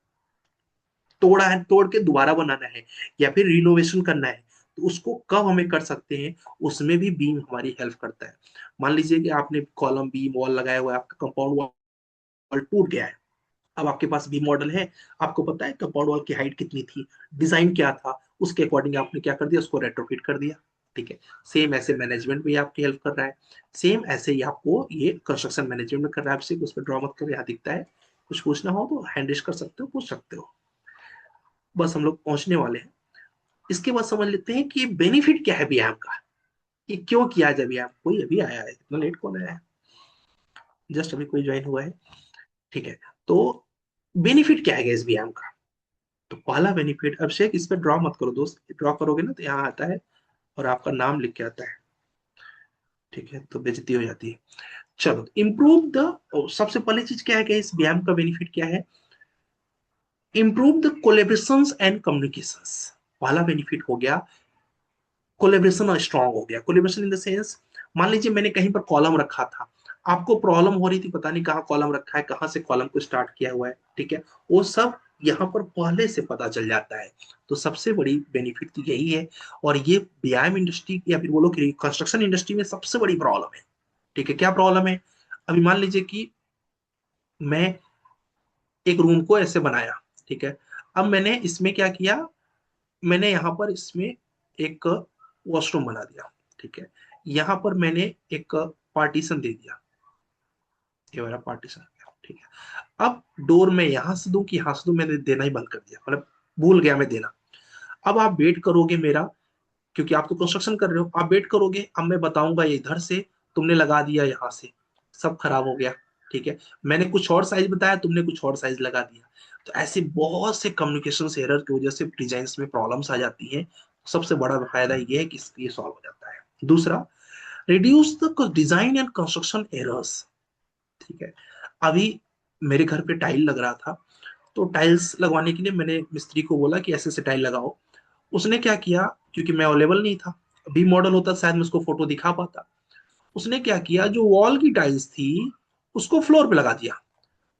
[SPEAKER 1] तोड़ा है, तोड़ के दोबारा बनाना है, या फिर रिनोवेशन करना है, तो उसको कब हमें कर सकते हैं, उसमें भी बीम हमारी हेल्प करता है। मान लीजिए कि आपने कॉलम बीम वॉल लगाया हुआ है, आपका कंपाउंड वॉल टूट गया है, अब आपके पास बीम मॉडल है, आपको पता है कंपाउंड वॉल की हाइट कितनी थी, डिजाइन क्या था, उसके अकॉर्डिंग आपने क्या कर दिया, उसको रेट्रोफिट कर दिया। ठीक है, सेम ऐसे मैनेजमेंट भी आपकी हेल्प कर रहा है, सेम ऐसे ही आपको ये कंस्ट्रक्शन मैनेजमेंट में कर रहा है। आपसे उस पर ड्रॉ मत करो, यहाँ दिखता है, कुछ पूछना हो तो हैंड रेज कर सकते हो, पूछ सकते हो। बस हम लोग पहुंचने वाले हैं। इसके बाद समझ लेते हैं कि बेनिफिट क्या है व्यायाम का, कि क्यों किया जाए व्यायाम। कोई अभी आया है, इतना लेट कौन आया है, जस्ट अभी कोई ज्वाइन हुआ है। ठीक है, तो बेनिफिट क्या है इस व्यायाम का? तो पहला बेनिफिट, अभिषेक इस पे ड्रॉ मत करो दोस्त, ड्रॉ करोगे ना तो यहाँ आता है और आपका नाम लिख के आता है। ठीक है, तो बेइज्जती हो जाती है। चलो, इम्प्रूव द, सबसे पहली चीज क्या है कि इस व्यायाम का बेनिफिट क्या है? Improve the collaboration and communication. पहला बेनिफिट हो गया कोलेब्रेशन स्ट्रांग हो गया। कोलेब्रेशन इन द सेंस, मान लीजिए मैंने कहीं पर कॉलम रखा था, आपको प्रॉब्लम हो रही थी, पता नहीं कहाँ कॉलम रखा है, कहाँ से कॉलम को स्टार्ट किया हुआ है। ठीक है, वो सब यहाँ पर पहले से पता चल जाता है। तो सबसे बड़ी बेनिफिट तो यही है। और ये व्यायाम इंडस्ट्री या फिर बोलो कि कंस्ट्रक्शन इंडस्ट्री में सबसे बड़ी प्रॉब्लम है। ठीक है, क्या प्रॉब्लम है? अभी मान लीजिए कि मैं एक रूम को ऐसे बनाया, ठीक है, अब मैंने इसमें क्या किया, मैंने यहाँ पर इसमें एक वॉशरूम बना दिया। ठीक है, यहाँ पर मैंने एक पार्टीशन दे दिया, ये वाला पार्टीशन। ठीक है, अब डोर में यहाँ से दूं कि यहाँ से दूं, मैंने देना ही बंद कर दिया, मतलब भूल गया मैं देना। अब आप वेट करोगे मेरा, क्योंकि आप तो कंस्ट्रक्शन कर रहे हो, आप वेट करोगे, अब मैं बताऊंगा ये इधर से तुमने लगा दिया यहाँ से, सब खराब हो गया। ठीक है, मैंने कुछ और साइज बताया, तुमने कुछ और साइज लगा दिया। तो ऐसे बहुत से कम्युनिकेशन एरर की वजह से डिजाइन में प्रॉब्लम्स आ जाती हैं। सबसे बड़ा फायदा ये है कि ये सॉल्व हो जाता है। दूसरा, reduce the design and construction errors. ठीक है, अभी मेरे घर पे टाइल लग रहा था, तो टाइल्स लगवाने के लिए मैंने मिस्त्री को बोला कि ऐसे ऐसे टाइल लगाओ। उसने क्या किया, क्योंकि मैं अवेलेबल नहीं था, बी मॉडल होता शायद मैं उसको फोटो दिखा पाता। उसने क्या किया, जो वॉल की टाइल्स थी उसको फ्लोर पे लगा दिया,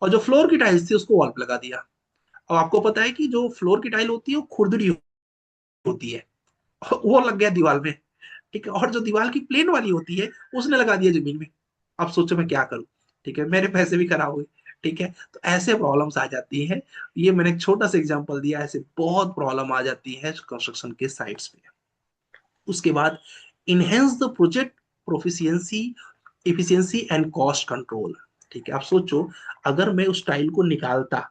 [SPEAKER 1] और जो फ्लोर की टाइल्स थी उसको वॉल पे लगा दिया। अब आपको पता है कि जो फ्लोर की टाइल होती है वो खुरदरी होती है, वो लग गया दीवार में। ठीक है, और जो दीवार की प्लेन वाली होती है उसने लगा दिया जमीन में। अब सोचो मैं क्या करूं। ठीक है, मेरे पैसे भी खराब हुए। ठीक है, तो ऐसे प्रॉब्लम्स आ जाती हैं। ये मैंने एक छोटा सा एग्जांपल दिया, ऐसे बहुत प्रॉब्लम आ जाती है कंस्ट्रक्शन के साइट्स पे। उसके बाद, enhance the project proficiency, efficiency and cost control. ठीक है, आप सोचो, अगर मैं उस टाइल को निकालता,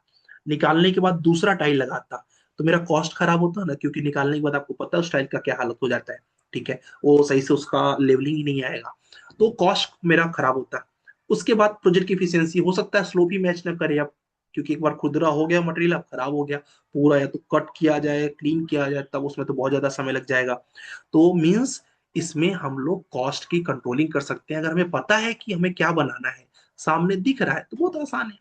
[SPEAKER 1] निकालने के बाद दूसरा टाइल लगाता, तो मेरा कॉस्ट खराब होता ना, क्योंकि निकालने के बाद आपको पता है उस टाइल का क्या हालत हो जाता है। ठीक है, वो सही से उसका लेवलिंग ही नहीं आएगा, तो कॉस्ट मेरा खराब होता है। उसके बाद प्रोजेक्ट की इफिशियंसी, हो सकता है स्लोप ही मैच ना करे अब, क्योंकि एक बार खुदरा हो गया मटेरियल, अब खराब हो गया पूरा, या तो कट किया जाए, क्लीन किया जाए, तब उसमें तो बहुत ज्यादा समय लग जाएगा। तो मीन्स इसमें हम लोग कॉस्ट की कंट्रोलिंग कर सकते हैं, अगर हमें पता है कि हमें क्या बनाना है, सामने दिख रहा है, तो बहुत आसान है।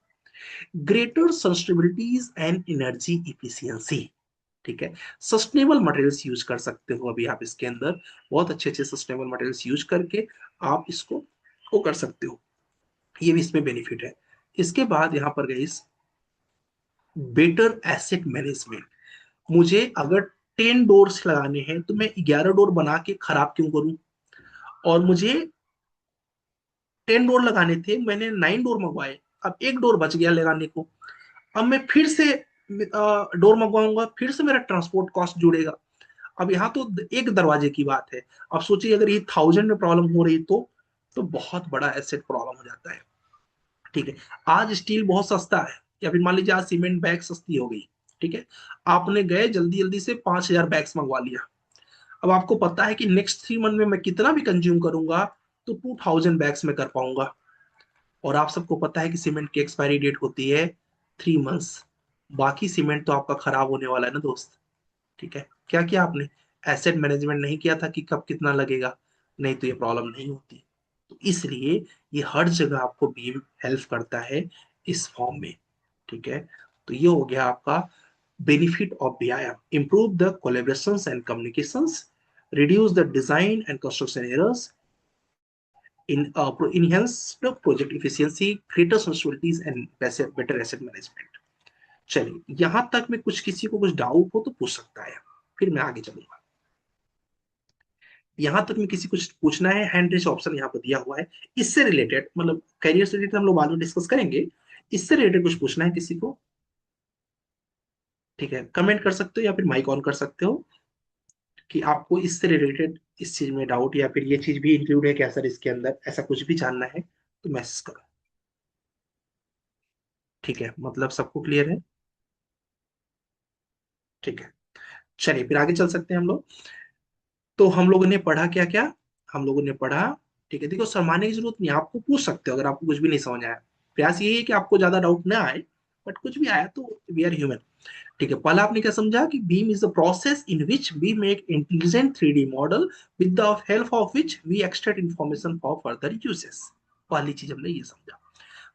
[SPEAKER 1] Greater sustainabilities and energy efficiency. ठीक है, सस्टेनेबल मटेरियल्स यूज कर सकते हो अभी आप इसके अंदर, बहुत अच्छे अच्छे सस्टेनेबल मटेरियल्स यूज करके आप इसको वो कर सकते हो। ये भी इसमें बेनिफिट है। इसके बाद यहाँ पर गई बेटर एसेट मैनेजमेंट। मुझे अगर 10 डोर्स लगाने हैं तो मैं 11 डोर बना के खराब क्यों करूं। और मुझे 10 डोर लगाने थे, मैंने 9 डोर मंगवाए, अब एक डोर बच गया लगाने को। अब मैं फिर से डोर मंगवाऊंगा, फिर से मेरा ट्रांसपोर्ट कॉस्ट जुड़ेगा। अब यहाँ तो एक दरवाजे की बात है। अब सोचिए अगर ये 1000 में प्रॉब्लम हो रही तो बहुत बड़ा एसेट प्रॉब्लम हो जाता है। ठीक है, आज स्टील बहुत सस्ता है, या फिर मान लीजिए आज सीमेंट बैग सस्ती हो गई। ठीक है, आपने गए जल्दी जल्दी से 5000 बैग्स मंगवा लिया। अब आपको पता है कि नेक्स्ट 3 मंथ में मैं कितना भी कंज्यूम करूंगा, तो 2000 बैग्स में कर पाऊंगा। और आप सबको पता है कि सीमेंट की एक्सपायरी डेट होती है 3 मंथ्स। बाकी सीमेंट तो आपका खराब होने वाला है ना दोस्त। ठीक है, क्या किया आपने, एसेट मैनेजमेंट नहीं किया था कि कब कितना लगेगा, नहीं तो ये प्रॉब्लम नहीं होती। तो इसलिए ये हर जगह आपको बीम हेल्प करता है इस फॉर्म में। ठीक है, तो ये हो गया आपका benefit of BIM. Improve the collaborations and communications, reduce the design and construction errors, enhance the project efficiency, greater sensibilities and better asset management। चलिए, यहां तक में कुछ किसी को कुछ डाउट हो तो पूछ सकता है, फिर मैं आगे चलूंगा। यहां तक में किसी कुछ पूछना है, हैंड रेस ऑप्शन यहाँ पर दिया हुआ है। इससे रिलेटेड, मतलब करियर से रिलेटेड हम लोग बाद में डिस्कस करेंगे। इससे रिलेटेड कुछ पूछना है किसी को, ठीक है, कमेंट कर सकते हो या फिर माइक ऑन कर सकते हो, कि आपको इससे रिलेटेड इस चीज में डाउट, या फिर ये चीज भी इंक्लूड है क्या सर इसके अंदर, ऐसा कुछ भी जानना है तो मैसेज करो। ठीक है, मतलब सबको क्लियर है। ठीक है, चलिए फिर आगे चल सकते हैं हम लोग। तो हम लोगों ने पढ़ा क्या क्या, हम लोगों ने पढ़ा। ठीक है, देखो शर्माने की जरूरत नहीं, आपको पूछ सकते हो अगर आपको कुछ भी नहीं समझ आया। प्रयास यही है कि आपको ज्यादा डाउट ना आए, बट कुछ भी आया तो वी आर ह्यूमन। ठीक है, पहला आपने क्या समझा कि BIM is the process in which we make intelligent 3D model with the help of which we extract information for further uses. पहली चीज हमने ये समझा।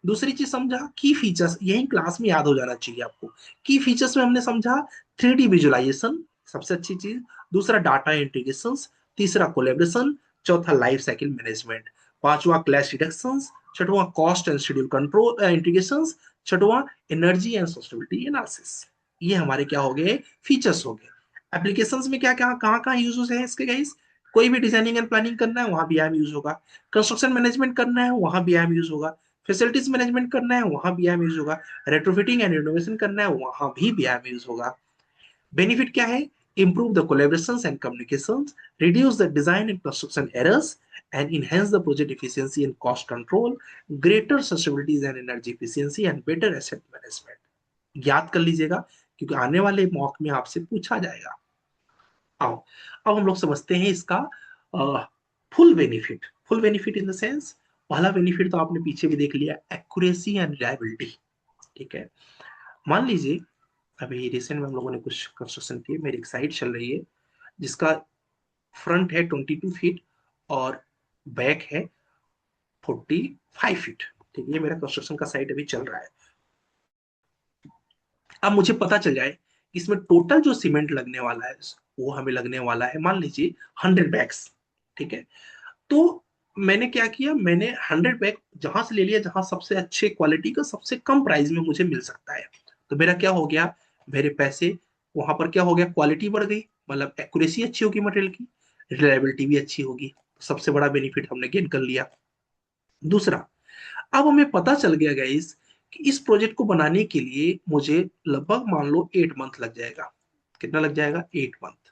[SPEAKER 1] दूसरी चीज समझा की फीचर्स, यही क्लास में याद हो जाना चाहिए आपको। की फीचर्स में हमने समझा 3D विजुअलाइजेशन, सबसे अच्छी चीज। दूसरा डाटा इंटीग्रेशन। तीसरा कोलेब्रेशन। चौथा लाइफ साइकिल मैनेजमेंट। पांचवा क्लैश रिडक्शन। छठवां cost and schedule control integration. छठवां एनर्जी एंड सस्टेनेबिलिटी एनालिसिस। ये हमारे क्या हो गए, फीचर्स हो गए। एप्लीकेशंस में क्या क्या कहाँ कहाँ यूज है इसके गाइस, कोई भी डिजाइनिंग एंड प्लानिंग करना है वहां भी आईएम यूज होगा। कंस्ट्रक्शन मैनेजमेंट करना है वहां भी आईएम यूज होगा। फैसिलिटीज मैनेजमेंट करना है वहां भी आईएम यूज होगा। रेट्रोफिटिंग एंड रिनोवेशन करना है वहां भी आईएम यूज होगा। बेनिफिट क्या है, improve the collaborations and communications, reduce the design and construction errors, and enhance the project efficiency and cost control, greater sustainability and energy efficiency, and better asset management। याद कर लीजिएगा, क्योंकि आने वाले mock में आपसे पूछा जाएगा। आओ, अब हम लोग समझते हैं इसका full benefit. Full benefit in the sense, पहला बेनिफिट तो आपने पीछे भी देख लिया, एक्यूरेसी एंड रिलायबिलिटी। ठीक है, मान लीजिए अभी रिसेंट में हम लोगों ने कुछ कंस्ट्रक्शन की, मेरी एक साइट चल रही है जिसका फ्रंट है 22 फीट और बैक है 45 फीट। ठीक है, ये मेरा कंस्ट्रक्शन का साइट अभी चल रहा है। अब मुझे पता चल जाए कि इसमें टोटल जो सीमेंट लगने वाला है वो हमें लगने वाला है, मान लीजिए 100 बैग्स। ठीक है, तो मैंने क्या किया, मैंने 100 बैग जहां से ले लिया जहां सबसे अच्छे क्वालिटी का सबसे कम प्राइस में मुझे मिल सकता है। तो मेरा क्या हो गया, मेरे पैसे वहां पर क्या हो गया, क्वालिटी बढ़ गई, मतलब एक्यूरेसी अच्छी होगी मटेरियल की, रिलायबिलिटी भी अच्छी होगी। सबसे बड़ा बेनिफिट हमने गेन कर लिया। दूसरा, अब हमें पता चल गया गाइस कि इस प्रोजेक्ट को बनाने के लिए मुझे लगभग मान लो 8 मंथ लग जाएगा। कितना लग जाएगा, 8 मंथ।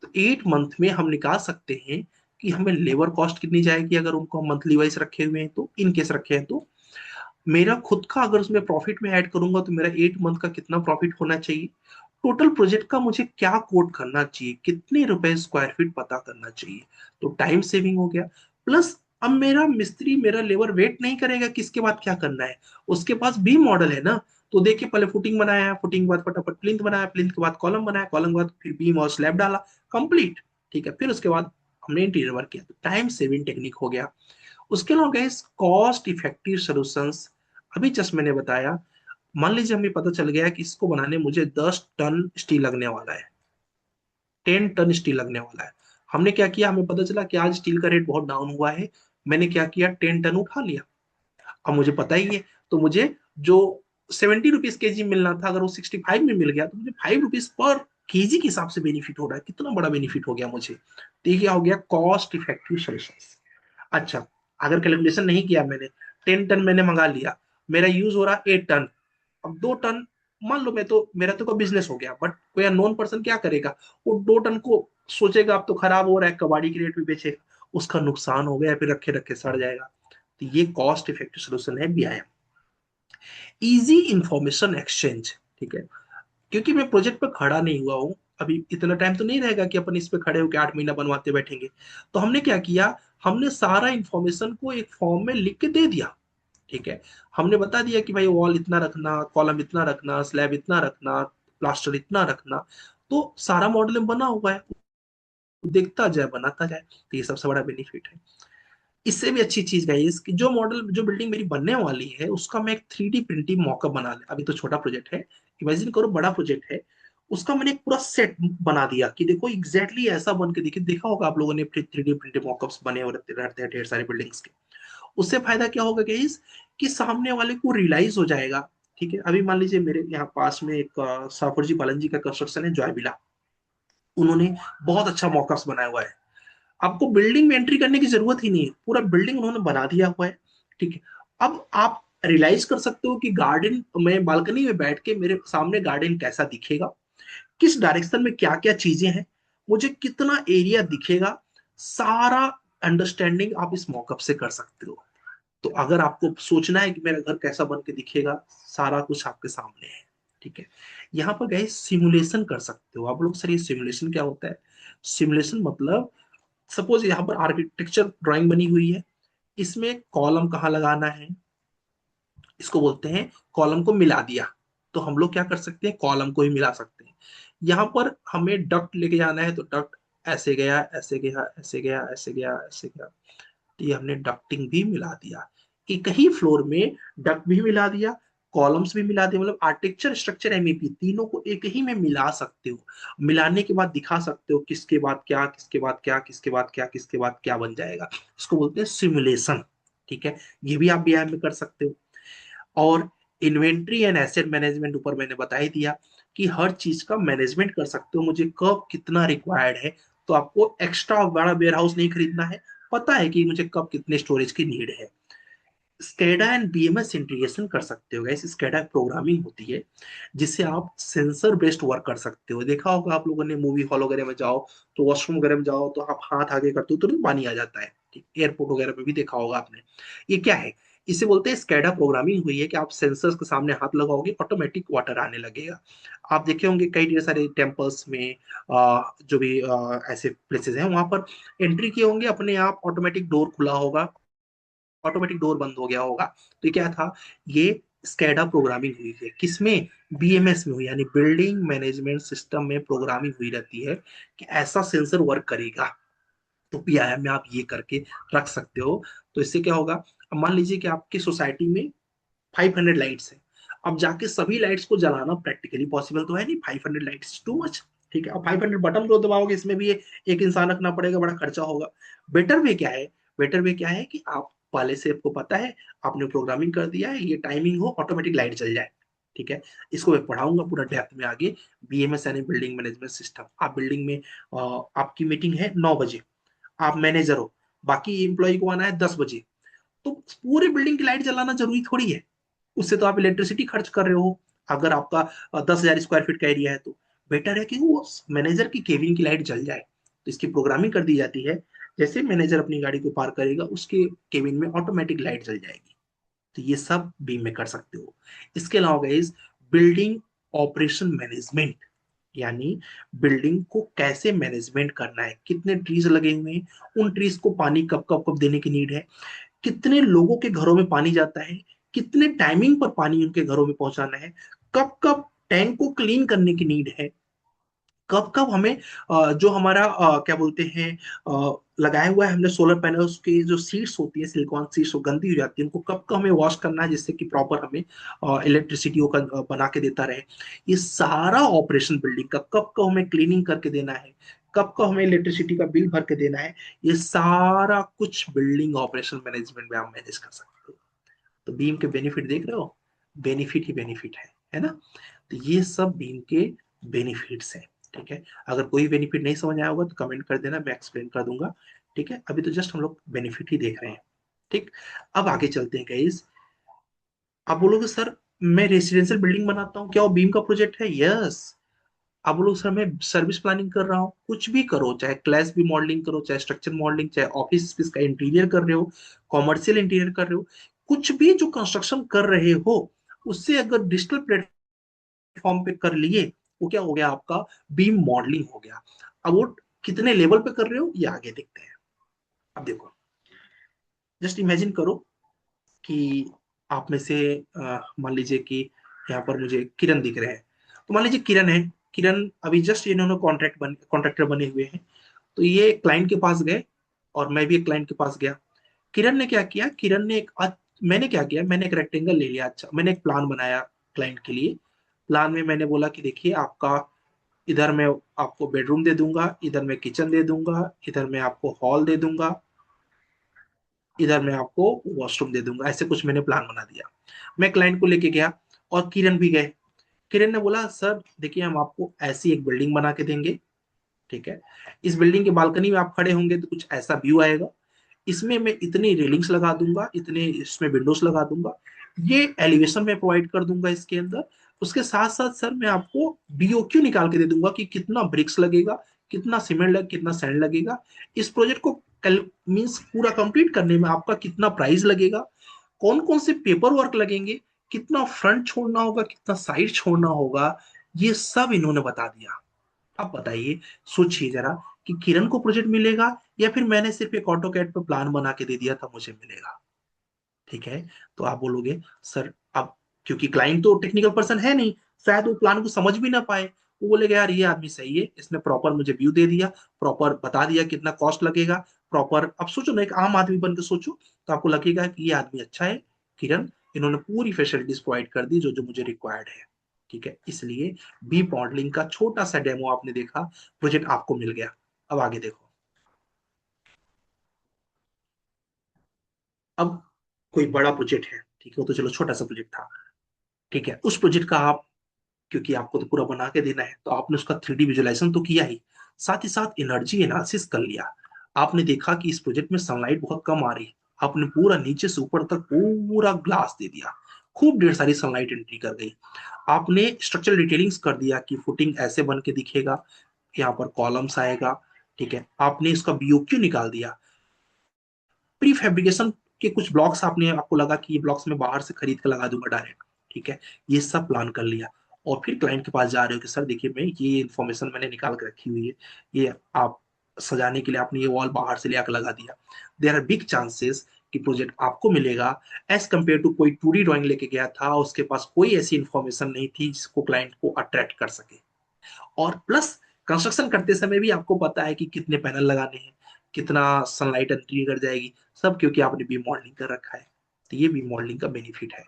[SPEAKER 1] तो 8 मंथ में हम निकाल सकते हैं कि हमें लेबर कॉस्ट कितनी जाएगी अगर उनको हम मंथली वाइज रखे हुए हैं, तो इन केस रखे हैं तो मेरा खुद का अगर उसमें प्रॉफिट में ऐड करूंगा तो मेरा 8 मंथ का कितना प्रॉफिट होना चाहिए, टोटल प्रोजेक्ट का मुझे क्या कोट करना चाहिए, कितने रुपए स्क्वायर फीट पता करना चाहिए। तो टाइम सेविंग हो गया, प्लस अब मेरा मिस्त्री मेरा लेबर वेट नहीं करेगा किसके बाद क्या करना है, उसके पास भी मॉडल है ना। तो देखिए, पहले फुटिंग बनाया, फुटिंग के बाद फटाफट प्लिंथ बनाया, प्लिंथ के बाद कॉलम बनाया, कॉलम के बाद फिर बीम और स्लैब डाला, कंप्लीट। ठीक है, फिर उसके बाद हमने इंटीरियर वर्क किया, तो टाइम सेविंग टेक्निक हो गया। उसके अलावा गाइस कॉस्ट इफेक्टिव सॉल्यूशंस, अभी जस्ट मैंने बताया। मान लीजिए हमें पता चल गया कि इसको बनाने मुझे 10 टन स्टील लगने वाला है, 10 टन स्टील लगने वाला है। हमने क्या किया, हमें पता चला कि आज स्टील का रेट बहुत डाउन हुआ है, मैंने क्या किया, 10 टन उठा लिया। अब मुझे पता ही है, तो मुझे जो 70 रुपीज केजी मिलना था अगर वो 65 में मिल गया तो मुझे 5 रुपीज पर केजी के हिसाब से बेनिफिट हो रहा है। कितना बड़ा बेनिफिट हो गया मुझे, तो ये क्या हो गया, कॉस्ट इफेक्टिव सॉल्यूशंस। अच्छा, अगर कैलकुलेशन नहीं किया मैंने, 10 टन मैंने मंगा लिया, मेरा यूज हो रहा 8 टन, अब 2 टन, मान लो मैं तो मेरा तो कोई बिजनेस हो गया, बट कोई अननोन पर्सन क्या करेगा, वो 2 टन को सोचेगा अब तो खराब हो रहा है, कबाड़ी की रेट में बेचेगा, उसका नुकसान हो गया, फिर रखे रखे सड़ जाएगा। तो ये कॉस्ट इफेक्टिव सोल्यूशन है बीआईएम। Easy information exchange. ठीक है, क्योंकि मैं प्रोजेक्ट पर खड़ा नहीं हुआ हूँ अभी, इतना टाइम तो नहीं रहेगा कि अपन इस पे खड़े होकर 8 महीना बनवाते बैठेंगे। तो हमने क्या किया, हमने सारा इंफॉर्मेशन को एक फॉर्म में लिख के दे दिया। ठीक है, हमने बता दिया कि भाई वॉल इतना रखना, कॉलम इतना रखना, स्लैब इतना रखना, प्लास्टर इतना रखना, तो सारा मॉडल में बना हुआ है, देखता जाए बनाता जाए। तो ये सबसे बड़ा बेनिफिट है। इससे भी अच्छी चीज गाइस कि जो मॉडल जो बिल्डिंग मेरी बनने वाली है उसका मैं एक 3D प्रिंटिंग मॉकअप बना ले, अभी तो छोटा प्रोजेक्ट है, इमेजिन करो बड़ा प्रोजेक्ट है, उसका मैंने एक पूरा सेट बना दिया कि देखो एग्जैक्टली exactly ऐसा बन के देखिए, देखा होगा आप लोगों ने 3D प्रिंटेड मॉकअप्स बने हुए रहते हैं ढेर सारे बिल्डिंग्स के। उससे फायदा क्या होगा गाइस कि सामने वाले को रियलाइज हो जाएगा। ठीक है, अभी मान लीजिए मेरे यहाँ पास में एक साफर जी बालन जी का कंस्ट्रक्शन है जॉयविला, उन्होंने बहुत अच्छा मॉकअप्स बनाया हुआ है। आपको बिल्डिंग में एंट्री करने की जरूरत ही नहीं है, पूरा बिल्डिंग उन्होंने बना दिया हुआ है। ठीक है, अब आप रियलाइज कर सकते हो कि गार्डन में बालकनी में बैठ के मेरे सामने गार्डन कैसा दिखेगा, किस डायरेक्शन में क्या क्या चीजें हैं, मुझे कितना एरिया दिखेगा, सारा अंडरस्टैंडिंग आप इस मॉकअप से कर सकते हो। तो अगर आपको सोचना है कि मेरा घर कैसा बन के दिखेगा, सारा कुछ आपके सामने है। ठीक है, यहाँ पर गए सिमुलेशन कर सकते हो आप लोग। सर ये सिमुलेशन क्या होता है, सिमुलेशन मतलब सपोज यहाँ पर आर्किटेक्चर ड्राइंग बनी हुई है, इसमें कॉलम कहाँ लगाना है, इसको बोलते हैं कॉलम को मिला दिया। तो हम लोग क्या कर सकते हैं, कॉलम को ही मिला सकते हैं। यहाँ पर हमें डक्ट लेके जाना है तो डक्ट ऐसे गया, ऐसे गया, ऐसे गया, ऐसे गया, ऐसे गया, तो ये हमने डक्टिंग भी मिला दिया। एक ही फ्लोर में डक्ट भी मिला दिया, कॉलम्स भी मिला दिया, मतलब आर्किटेक्चर स्ट्रक्चर एमईपी तीनों को एक ही में मिला सकते हो। मिलाने के बाद दिखा सकते हो किसके बाद क्या, किसके बाद क्या, किसके बाद क्या, किसके बाद क्या बन जाएगा। इसको बोलते हैं सिमुलेशन। ठीक है, ये भी आप बीआईएम में कर सकते हो। और इन्वेंट्री एंड एसेट मैनेजमेंट ऊपर मैंने बता ही दिया कि हर चीज का मैनेजमेंट कर सकते हो, मुझे कब कितना रिक्वायर्ड है। तो आपको एक्स्ट्रा बड़ा वेयर हाउस नहीं खरीदना है, पता है कि मुझे कब कितने स्टोरेज की नीड है। स्केडा एंड बीएमएस इंटीग्रेशन कर सकते हो गाइस, स्केडा प्रोग्रामिंग होती है जिससे आप सेंसर बेस्ड वर्क कर सकते हो। देखा होगा आप लोगों ने मूवी हॉल वगैरह में जाओ, तो वॉशरूम वगैरह में जाओ तो आप हाथ आगे करते हो तुरंत पानी आ जाता है। ठीक, एयरपोर्ट वगैरह में भी देखा होगा आपने। ये क्या है, इसे बोलते हैं स्केडा प्रोग्रामिंग हुई है कि आप सेंसर्स के सामने हाथ लगाओगे ऑटोमेटिक वाटर आने लगेगा। आप देखे होंगे कई ढेर सारे टेम्पल्स में जो भी ऐसे प्लेसेस हैं वहां पर एंट्री किए होंगे, अपने आप ऑटोमेटिक डोर खुला होगा ऑटोमेटिक डोर बंद हो गया होगा। तो ये क्या था, ये स्कैडा प्रोग्रामिंग हुई है किसमें, बीएमएस में हुई, यानी बिल्डिंग मैनेजमेंट सिस्टम में प्रोग्रामिंग हुई रहती है कि ऐसा सेंसर वर्क करेगा। तो पीआईएम में आप ये करके रख सकते हो। तो इससे क्या होगा, अब मान लीजिए कि आपकी सोसाइटी में 500 लाइट्स है, अब जाके सभी लाइट्स को जलाना प्रैक्टिकली पॉसिबल तो है नहीं, 500 लाइट्स टू मच। ठीक है, अब 500 बटन को दबाओगे, इसमें भी एक इंसान रखना पड़ेगा, बड़ा खर्चा होगा। बेटर वे क्या है, बेटर वे क्या है कि आप पहले से आपको पता है, आपने प्रोग्रामिंग कर दिया है, ये टाइमिंग हो ऑटोमेटिक लाइट जल जाए। ठीक है, इसको मैं पढ़ाऊंगा पूरा डेप्थ में आगे। बीएमएस यानी बिल्डिंग मैनेजमेंट सिस्टम। आप बिल्डिंग में आपकी मीटिंग है 9 बजे, आप मैनेजर हो, बाकी एम्प्लॉय को आना है 10 बजे, तो पूरी बिल्डिंग की लाइट जलाना जरूरी थोड़ी है, उससे तो आप इलेक्ट्रिसिटी खर्च कर रहे हो। अगर आपका 10,000 स्क्वायर फीट का एरिया है तो बेटर है कि वो मैनेजर की केबिन की लाइट जल जाए। तो इसकी प्रोग्रामिंग कर दी जाती है, जैसे मैनेजर अपनी गाड़ी को पार करेगा उसके केबिन में ऑटोमेटिक लाइट जल जाएगी। तो ये सब बीम में कर सकते हो। इसके अलावा गाइस, बिल्डिंग ऑपरेशन मैनेजमेंट, यानी बिल्डिंग को कैसे मैनेजमेंट करना है, कितने ट्रीज लगे हुए हैं, उन ट्रीज को पानी कब कब कब देने की नीड है, कितने लोगों के घरों में पानी जाता है, कितने टाइमिंग पर पानी उनके घरों में पहुंचाना है, कब कब टैंक को क्लीन करने की नीड है, कब कब हमें जो हमारा क्या बोलते हैं लगाया हुआ है हमने सोलर पैनल्स की जो सीट्स होती है, सिलिकॉन सीट्स, वो गंदी हो जाती है, उनको कब कब हमें वॉश करना है जिससे कि प्रॉपर हमें इलेक्ट्रिसिटी का बना के देता रहे। ये सारा ऑपरेशन बिल्डिंग का कब कब हमें क्लीनिंग करके देना है, कब कब हमें इलेक्ट्रिसिटी का बिल भर के देना है, ये सारा कुछ बिल्डिंग ऑपरेशन मैनेजमेंट में आप मैनेज कर सकते हो। तो बीम के बेनिफिट देख रहे हो, बेनिफिट ही बेनिफिट है ना। तो ये सब बीम के बेनिफिट्स हैं। ठीक है, अगर कोई बेनिफिट नहीं समझ आया होगा तो कमेंट कर देना, मैं एक्सप्लेन कर दूंगा। ठीक है, अभी तो जस्ट हम लोग बेनिफिट ही देख रहे हैं। ठीक, अब आगे चलते हैं गाइस। आप बोलोगे सर मैं रेसिडेंशियल बिल्डिंग बनाता हूँ, क्या वो बीम का प्रोजेक्ट है? यस। आप बोलोगे सर मैं सर्विस प्लानिंग कर रहा हूँ, कुछ भी करो, चाहे क्लास बी मॉडलिंग करो, चाहे स्ट्रक्चर मॉडलिंग, चाहे ऑफिस स्पेस का इंटीरियर कर रहे हो, कॉमर्शियल इंटीरियर कर रहे हो, कुछ भी जो कंस्ट्रक्शन कर रहे हो, उससे अगर डिजिटल प्लेटफॉर्म पे कर लिए, वो क्या हो गया आपका, बीम मॉडलिंग हो गया। अब वो कितने लेवल पे कर रहे हो ये आगे देखते हैं। अब देखो, जस्ट इमेजिन करो कि आप में से मान लीजिए कि यहाँ पर मुझे किरण दिख रहे हैं, तो मान लीजिए किरण है, किरण अभी जस्ट इन्होंने कॉन्ट्रैक्टर बने हुए हैं। तो ये क्लाइंट के पास गए और मैं भी एक क्लाइंट के पास गया। किरण ने क्या किया, किरण ने मैंने क्या किया, मैंने एक रेक्टेंगल ले लिया, अच्छा मैंने एक प्लान बनाया क्लाइंट के लिए। प्लान में मैंने बोला कि देखिए आपका, इधर मैं आपको बेडरूम दे दूंगा, इधर मैं किचन दे दूंगा, इधर मैं आपको हॉल दे दूंगा, इधर मैं आपको वॉशरूम दे दूंगा, ऐसे कुछ मैंने प्लान बना दिया। मैं क्लाइंट को लेके गया और किरण भी गए। किरण ने बोला सर देखिए हम आपको ऐसी एक बिल्डिंग बना के देंगे। ठीक है, इस बिल्डिंग के बालकनी में आप खड़े होंगे तो कुछ ऐसा व्यू आएगा, इसमें मैं इतनी रेलिंग्स लगा दूंगा, इतने इसमें विंडोज लगा दूंगा, ये एलिवेशन में प्रोवाइड कर दूंगा इसके अंदर। उसके साथ साथ सर मैं आपको बीओक्यू निकाल के दे दूंगा कि कितना ब्रिक्स लगेगा, कितना सीमेंट लगेगा, कितना सैंड लगेगा, इस प्रोजेक्ट को मीन्स पूरा कंप्लीट करने में आपका कितना प्राइस लगेगा, कौन कौन से पेपर वर्क लगेंगे, कितना फ्रंट छोड़ना होगा, कितना साइड छोड़ना होगा, ये सब इन्होंने बता दिया। अब बताइए, सोचिए जरा कि किरण को प्रोजेक्ट मिलेगा या फिर मैंने सिर्फ एक ऑटो कैड पे प्लान बना के दे दिया था मुझे मिलेगा। ठीक है, तो आप बोलोगे सर अब, क्योंकि क्लाइंट तो टेक्निकल पर्सन है नहीं, शायद वो प्लान को समझ भी ना पाए, वो बोलेगा यार ये आदमी सही है, इसने प्रॉपर मुझे व्यू दे दिया, प्रॉपर बता दिया कितना कॉस्ट लगेगा, प्रॉपर। अब सोचो ना, एक आम आदमी बन के सोचो, तो आपको लगेगा कि ये आदमी अच्छा है, किरण, इन्होंने पूरी फैसिलिटीज प्रोवाइड कर दी जो जो मुझे रिक्वायर्ड है। ठीक है, इसलिए बी मॉडलिंग का छोटा सा डेमो आपने देखा, प्रोजेक्ट आपको मिल गया। अब आगे देखो, अब कोई बड़ा प्रोजेक्ट है, ठीक है, वो तो चलो छोटा सा प्रोजेक्ट था। ठीक है, उस प्रोजेक्ट का आप, क्योंकि आपको तो पूरा बना के देना है, तो आपने उसका 3D विजुअलाइजेशन तो किया ही, साथ ही साथ एनर्जी एनालिसिस कर लिया। आपने देखा कि इस प्रोजेक्ट में सनलाइट बहुत कम आ रही है, आपने पूरा नीचे से ऊपर तक पूरा ग्लास दे दिया, खूब ढेर सारी सनलाइट एंट्री कर गई। आपने स्ट्रक्चरल डिटेलिंग्स कर दिया कि फुटिंग ऐसे बन के दिखेगा, यहाँ पर कॉलम्स आएगा। ठीक है, आपने इसका बीओक्यू निकाल दिया, प्री फैब्रिकेशन के कुछ ब्लॉक्स आपने, आपको लगा कि ये ब्लॉक्स मैं बाहर से खरीद के लगा दूंगा डायरेक्ट। ठीक है, ये सब प्लान कर लिया, और फिर क्लाइंट के पास जा रहे हो कि सर देखिए मैं ये इन्फॉर्मेशन मैंने निकाल के रखी हुई है, ये आप सजाने के लिए आपने ये वॉल बाहर से ले आकर लगा दिया। देर आर बिग चांसेस कि प्रोजेक्ट आपको मिलेगा, एज कम्पेयर टू कोई 2D ड्राइंग लेके गया था, उसके पास कोई ऐसी इंफॉर्मेशन नहीं थी जिसको क्लाइंट को अट्रैक्ट कर सके। और प्लस कंस्ट्रक्शन करते समय भी आपको पता है कि कितने पैनल लगाने हैं, कितना सनलाइट एंट्री कर जाएगी, सब क्योंकि आपने बीम मॉडलिंग कर रखा है। तो ये बीम मॉडलिंग का बेनिफिट है।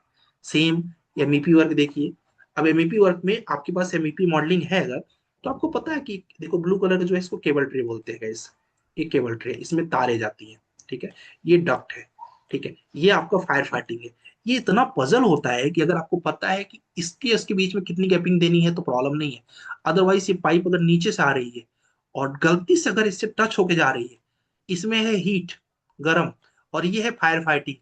[SPEAKER 1] सेम एमईपी वर्क देखिए। अब एमईपी वर्क में आपके पास एमईपी मॉडलिंग है अगर, तो आपको पता है कि देखो ब्लू कलर का जो है इसको केबल ट्रे बोलते हैं गाइस। ये केबल ट्रे, इसमें तारे जाती हैं, ठीक है। ये डक्ट है, ठीक है। ये आपका फायर फाइटिंग है। ये इतना पजल होता है कि अगर आपको पता है कि इसके बीच में कितनी गैपिंग देनी है तो प्रॉब्लम नहीं है। अदरवाइज ये पाइप अगर नीचे से आ रही है और गलती से अगर इससे टच होके जा रही है, इसमें है हीट, गर्म, और ये है फायर फाइटिंग,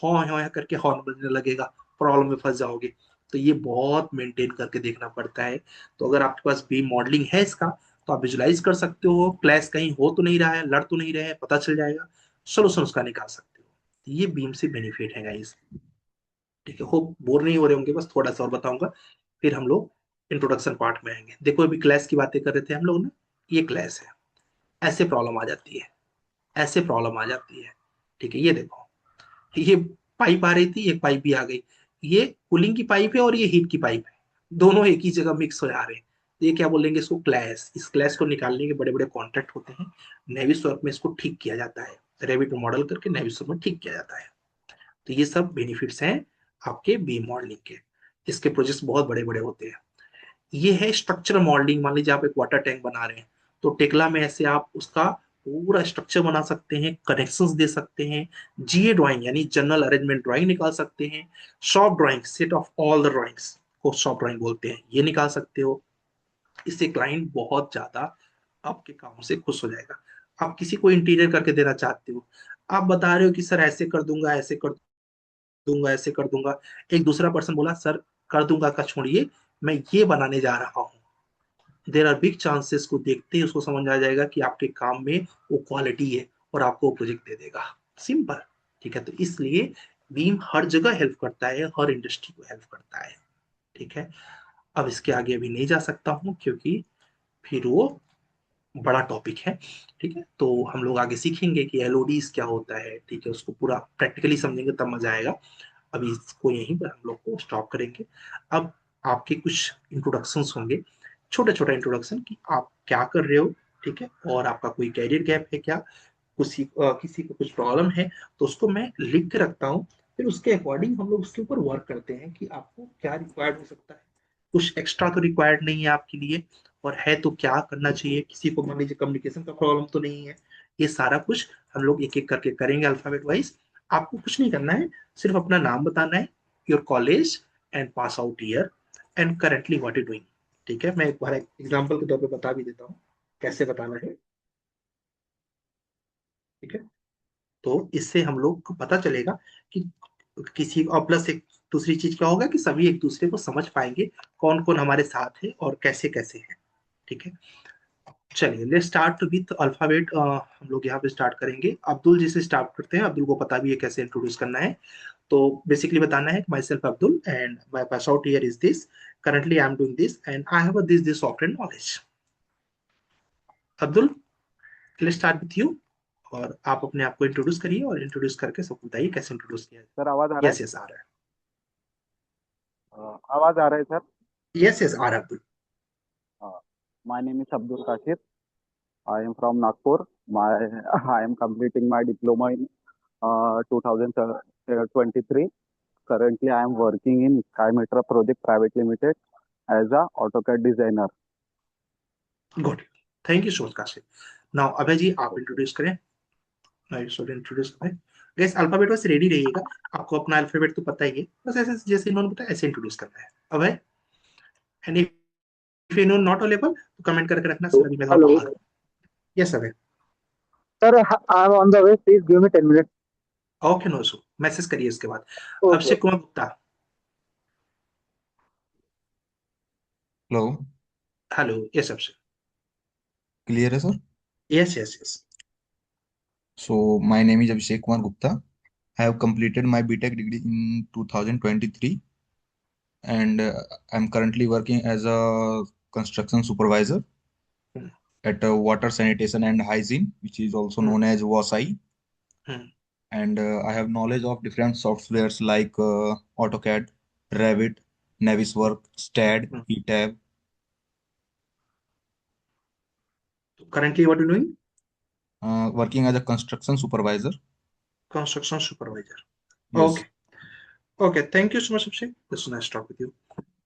[SPEAKER 1] हो करके हॉर्न बजने लगेगा, प्रॉब्लम में फंस जाओगे। तो ये बहुत मेंटेन करके देखना पड़ता है। तो अगर आपके पास बीम मॉडलिंग है इसका, तो आप विजुलाइज कर सकते हो, क्लैश कहीं हो तो नहीं रहा है, लड़ तो नहीं रहे हैं, पता चल जाएगा, सोल्यूशन उसका निकाल सकते हो। तो ये बीम से बेनिफिट है गाइस। ठीक है, होप बोर नहीं हो रहे होंगे, बस थोड़ा सा और बताऊंगा, फिर हम लोग इंट्रोडक्शन पार्ट में आएंगे। देखो अभी क्लैश की बातें कर रहे थे हम लोग ना, ये क्लैश है, ऐसे प्रॉब्लम आ जाती है, ऐसे प्रॉब्लम आ जाती है। ठीक है, ये देखो, ये पाइप आ रही थी, एक पाइप भी आ गई, ये कूलिंग की पाइप है और ये हीट की पाइप है, दोनों एक ही जगह मिक्स हो जा रहे हैं। तो ये क्या बोलेंगे इसको, क्लैश। इस क्लैश को निकालने के बड़े बड़े कॉन्ट्रैक्ट होते हैं, नेविस्वर्क में इसको ठीक किया जाता है, रेविट में मॉडल करके नेविस्वर्क में ठीक किया जाता है। तो ये सब बेनिफिट्स हैं आपके बीम मॉडलिंग के। इसके प्रोजेक्ट्स बहुत बड़े बड़े होते हैं। ये है स्ट्रक्चर मॉडलिंग। मान लीजिए आप एक वाटर टैंक बना रहे हैं, तो टेक्ला में ऐसे आप उसका पूरा स्ट्रक्चर बना सकते हैं, कनेक्शंस दे सकते हैं, जीए ड्राइंग यानी जनरल अरेंजमेंट ड्राइंग निकाल सकते हैं, shop drawing, set of all the drawings को शॉप ड्राइंग बोलते हैं, ये निकाल सकते हो। इससे क्लाइंट बहुत ज्यादा आपके काम से खुश हो जाएगा। आप किसी को इंटीरियर करके देना चाहते हो, आप बता रहे हो कि सर ऐसे कर दूंगा, ऐसे कर दूंगा, ऐसे कर दूंगा। एक दूसरा पर्सन बोला सर कर दूंगा का छोड़िए, मैं ये बनाने जा रहा हूँ। देर आर बिग चांसेस को देखते ही उसको समझ आ जाएगा कि आपके काम में वो क्वालिटी है और आपको प्रोजेक्ट दे देगा। सिंपल। ठीक है, तो इसलिए बीम हर जगह हेल्प करता है, हर इंडस्ट्री को हेल्प करता है। ठीक है, अब इसके आगे अभी नहीं जा सकता हूँ क्योंकि फिर वो बड़ा टॉपिक है। ठीक है, तो हम लोग आगे सीखेंगे कि एलओडीज क्या होता है। ठीक है, उसको पूरा प्रैक्टिकली समझेंगे तब मजा आएगा। अभी इसको यहीं पर हम लोग को स्टॉप करेंगे। अब आपके कुछ इंट्रोडक्शंस होंगे, छोटे छोटे इंट्रोडक्शन कि आप क्या कर रहे हो, ठीक है, और आपका कोई कैरियर गैप है क्या, किसी को कुछ प्रॉब्लम है, तो उसको मैं लिख के रखता हूँ। फिर उसके अकॉर्डिंग हम लोग उसके ऊपर वर्क करते हैं कि आपको क्या रिक्वायर्ड हो सकता है। कुछ एक्स्ट्रा तो रिक्वायर्ड नहीं है आपके लिए, और है तो क्या करना चाहिए। किसी को मान लीजिए कम्युनिकेशन का प्रॉब्लम तो नहीं है। ये सारा कुछ हम लोग एक एक करके करेंगे अल्फाबेट वाइज। आपको कुछ नहीं करना है, सिर्फ अपना नाम बताना है, your college and pass out year and currently what you doing. ठीक है, मैं एक बार एग्जाम्पल के तौर पे बता भी देता हूँ कैसे बताना है। ठीक है, तो इससे हम लोग को पता चलेगा कि किसी, और प्लस एक दूसरी चीज क्या होगा कि सभी एक दूसरे को समझ पाएंगे कौन कौन हमारे साथ है और कैसे कैसे है। ठीक है, चलिए लेट्स स्टार्ट विथ अल्फाबेट। हम लोग यहाँ पे स्टार्ट करेंगे, अब्दुल जी से स्टार्ट करते हैं। अब्दुल को पता भी है कैसे इंट्रोड्यूस करना है। तो बेसिकली बताना है my self Abdul and my pass out year is this, currently I am doing this and I have this this software knowledge. Abdul, let's start with you. और आप अपने आप को इंट्रोड्यूस करिए और इंट्रोड्यूस करके सबको बताइए कैसे इंट्रोड्यूस किया
[SPEAKER 2] सर आवाज आ
[SPEAKER 1] है।
[SPEAKER 2] रहा है।
[SPEAKER 1] यस यस आ रहा
[SPEAKER 2] आवाज आ रहा है सर।
[SPEAKER 1] है, यस यस आ रहा है Abdul.
[SPEAKER 2] My name is Abdul Kashir. I am from Nagpur. My I am completing my diploma in 2023. Currently, I am working in Skymetra Project Private Limited as a AutoCAD designer.
[SPEAKER 1] Good, thank you so much Kashif. Now Abhay ji आप introduce करें। I should introduce Abhay. Guys alphabet बस ready रहिएगा, आपको अपना alphabet तो पता ही है, बस ऐसे जैसे इन्होंने बताया ऐसे इंट्रोड्यूस करना है Abhay. And if you no not available तो कमेंट करके रखना सर अभी मैं थोड़ा
[SPEAKER 2] Hello.
[SPEAKER 1] बाहर हूँ। Yes Abhay.
[SPEAKER 2] Sir, I am on the way. Please give me 10 minutes.
[SPEAKER 1] Okay no issue, message करिए इसके बाद।
[SPEAKER 2] Okay.
[SPEAKER 1] Abhishek Kumar Gupta.
[SPEAKER 3] Hello.
[SPEAKER 1] Hello, yes Abhishek.
[SPEAKER 3] Clear है sir?
[SPEAKER 1] Yes yes yes.
[SPEAKER 3] So my name is Abhishek Kumar Gupta. I have completed my BTech degree in 2023 and I'm currently working as a construction supervisor at Water Sanitation and Hygiene, which is also known as WASI. and I have knowledge of different softwares like AutoCAD, Revit, Naviswork, STAAD, ETAB.
[SPEAKER 1] Currently, what are you doing?
[SPEAKER 3] Working as a construction supervisor.
[SPEAKER 1] Construction supervisor.
[SPEAKER 3] Yes,
[SPEAKER 1] Okay. Okay. Thank you so much, Abhishek. It was nice talk with you.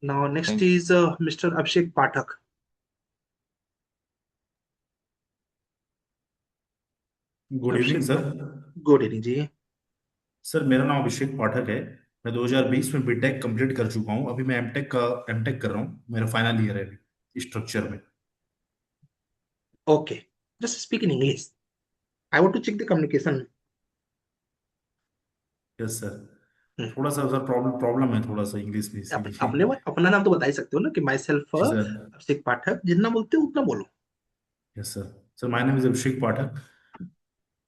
[SPEAKER 1] Now, next
[SPEAKER 3] thank you.
[SPEAKER 1] is Mr. Abhishek Pathak.
[SPEAKER 4] Good evening
[SPEAKER 1] Abhishek
[SPEAKER 4] sir.
[SPEAKER 1] Pathak. Good evening, जी।
[SPEAKER 4] सर मेरा नाम अभिषेक पाठक है। मैं 2020 में BTech complete कर चुका हूँ। अभी मैं एमटेक कर रहा हूँ। मेरा फाइनल ईयर है अभी स्ट्रक्चर में।
[SPEAKER 1] Okay. Just speak in English. I want to check the communication.
[SPEAKER 4] Yes sir.
[SPEAKER 1] Hmm,
[SPEAKER 4] थोड़ा सा सर प्रॉब्लम है थोड़ा सा इंग्लिश में इसीलिए।
[SPEAKER 1] अपना नाम तो बता ही सकते हो ना कि माई सेल्फ
[SPEAKER 4] जी सर।
[SPEAKER 1] अभिषेक पाठक, जितना बोलते हो उतना बोलो।
[SPEAKER 4] Yes sir. Sir my name is Abhishek Pathak.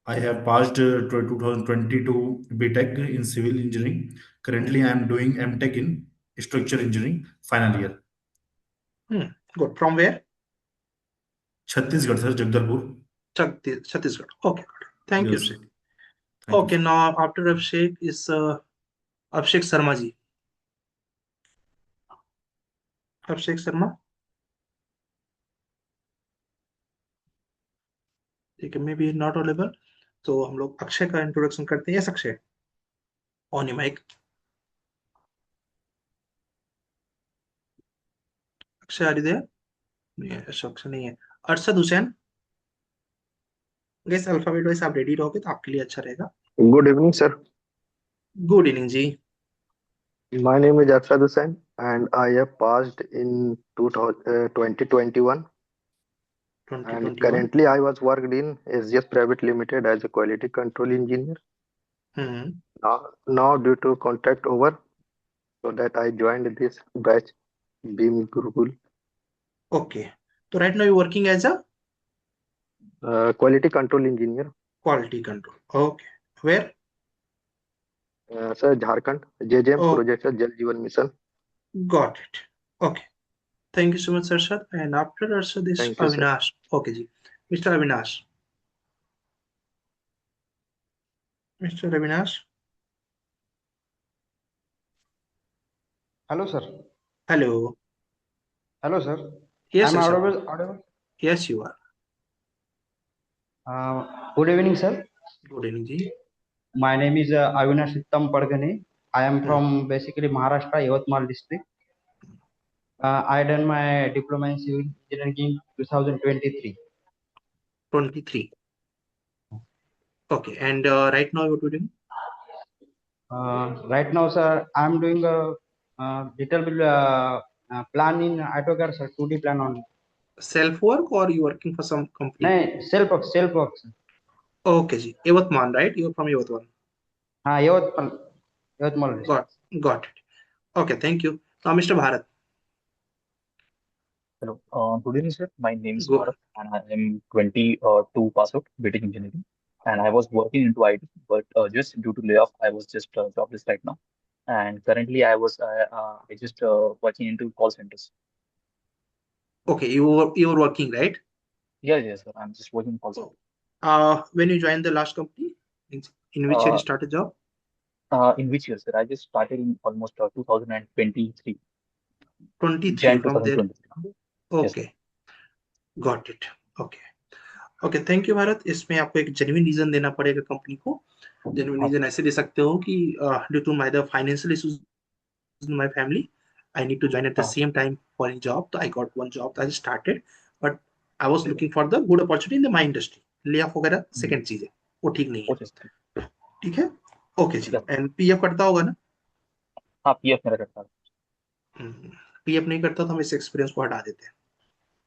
[SPEAKER 4] I have passed 2022 BTech in civil engineering. Currently, I am doing MTech in structure engineering final year.
[SPEAKER 1] Good. From where?
[SPEAKER 4] Chhattisgarh sir, Jagdalpur.
[SPEAKER 1] Chhattisgarh. Okay. Good. Thank you,
[SPEAKER 4] yes
[SPEAKER 1] Abhishek.
[SPEAKER 4] Sir. Thank you
[SPEAKER 1] Okay.
[SPEAKER 4] Sir.
[SPEAKER 1] Now, after Abhishek is Abhishek Sharma ji. Abhishek Sharma. ठीक है, may be not available. तो हम लोग अक्षय का introduction करते हैं। Yes Akshay, on your mic. Akshay आ रही है? नहीं है, अक्षय नहीं है। Arshad Hussain. Guys alphabet wise आप रेडी रहोगे तो आपके लिए अच्छा रहेगा।
[SPEAKER 5] Good evening, sir.
[SPEAKER 1] Good evening ji.
[SPEAKER 5] My name is Arshad Hussain, and I have passed in 2021. And
[SPEAKER 1] 2021।
[SPEAKER 5] currently, I was worked in SGS Private Limited as a quality control engineer.
[SPEAKER 1] Hmm.
[SPEAKER 5] Now due to contract over, so that I joined this batch, Beam Gurukul,
[SPEAKER 1] okay, तो right now you working as a
[SPEAKER 5] quality control engineer.
[SPEAKER 1] Quality control. Okay, where?
[SPEAKER 5] Sir, Jharkhand, JJM
[SPEAKER 1] oh,
[SPEAKER 5] project, sir, Jal Jeevan Mission.
[SPEAKER 1] Got it. Okay, thank you so much Arshad. And after Arshad is
[SPEAKER 5] Thank you, sir.
[SPEAKER 1] Avinash. Okay ji, Mr Avinash. Mr Avinash.
[SPEAKER 6] Hello, sir.
[SPEAKER 1] Hello.
[SPEAKER 6] Hello, sir.
[SPEAKER 1] Yes
[SPEAKER 6] I'm
[SPEAKER 1] Arshad.
[SPEAKER 6] audible. Audible.
[SPEAKER 1] Yes you are.
[SPEAKER 6] Good evening, sir.
[SPEAKER 1] Good evening ji.
[SPEAKER 6] My name is Avinash Uttam Padgane. I am from basically Maharashtra, Yavatmal district. I done my diploma in civil engineering in 2023.
[SPEAKER 1] 23। Okay, and right now what you doing?
[SPEAKER 6] Right now, sir, I'm doing a little bit plan in AutoCAD, sir, 2D plan only.
[SPEAKER 1] Self work or you working for some company?
[SPEAKER 6] No, self work, sir.
[SPEAKER 1] Okay ji, Yavatmal, right? You are from Yavatmal.
[SPEAKER 6] Yavatmal district.
[SPEAKER 1] Got it. Okay, thank you. Now Mr Bharat.
[SPEAKER 7] Hello. Good evening, sir. My name is
[SPEAKER 1] good.
[SPEAKER 7] Bharat, and I am 22 pass out BTech engineering, and I was working into IT, but just due to layoff, I was just jobless right now. And currently, I just working into call centers.
[SPEAKER 1] Okay, you were working, right?
[SPEAKER 7] Yes, sir. I'm just working in call center.
[SPEAKER 1] When you joined the last company, in which year you
[SPEAKER 7] Uh,
[SPEAKER 1] started job?
[SPEAKER 7] in which year, sir? I just started in almost 2023,
[SPEAKER 1] 23
[SPEAKER 7] Jan
[SPEAKER 1] from there.
[SPEAKER 7] 2023. Yes, sir.
[SPEAKER 1] Okay, got it. Okay. Okay, thank you Bharat. इसमें आपको एक genuine reason देना पड़ेगा company को। Genuine reason ऐसे दे सकते हो कि due to my the financial issues in my family, I need to join at the
[SPEAKER 7] हाँ,
[SPEAKER 1] same time for a job. तो I got one job, I started, but I was looking for the good opportunity in the my industry. Lay off वगैरह second चीज है, वो ठीक नहीं है।
[SPEAKER 7] okay, sir.
[SPEAKER 1] ठीक है। ओके जी।
[SPEAKER 7] Yes, sir.
[SPEAKER 1] एंड पीएफ कटता होगा ना?
[SPEAKER 7] हाँ, PF मेरा कटता है।
[SPEAKER 1] पीएफ नहीं करता तो हम इस एक्सपीरियंस को हटा देते हैं।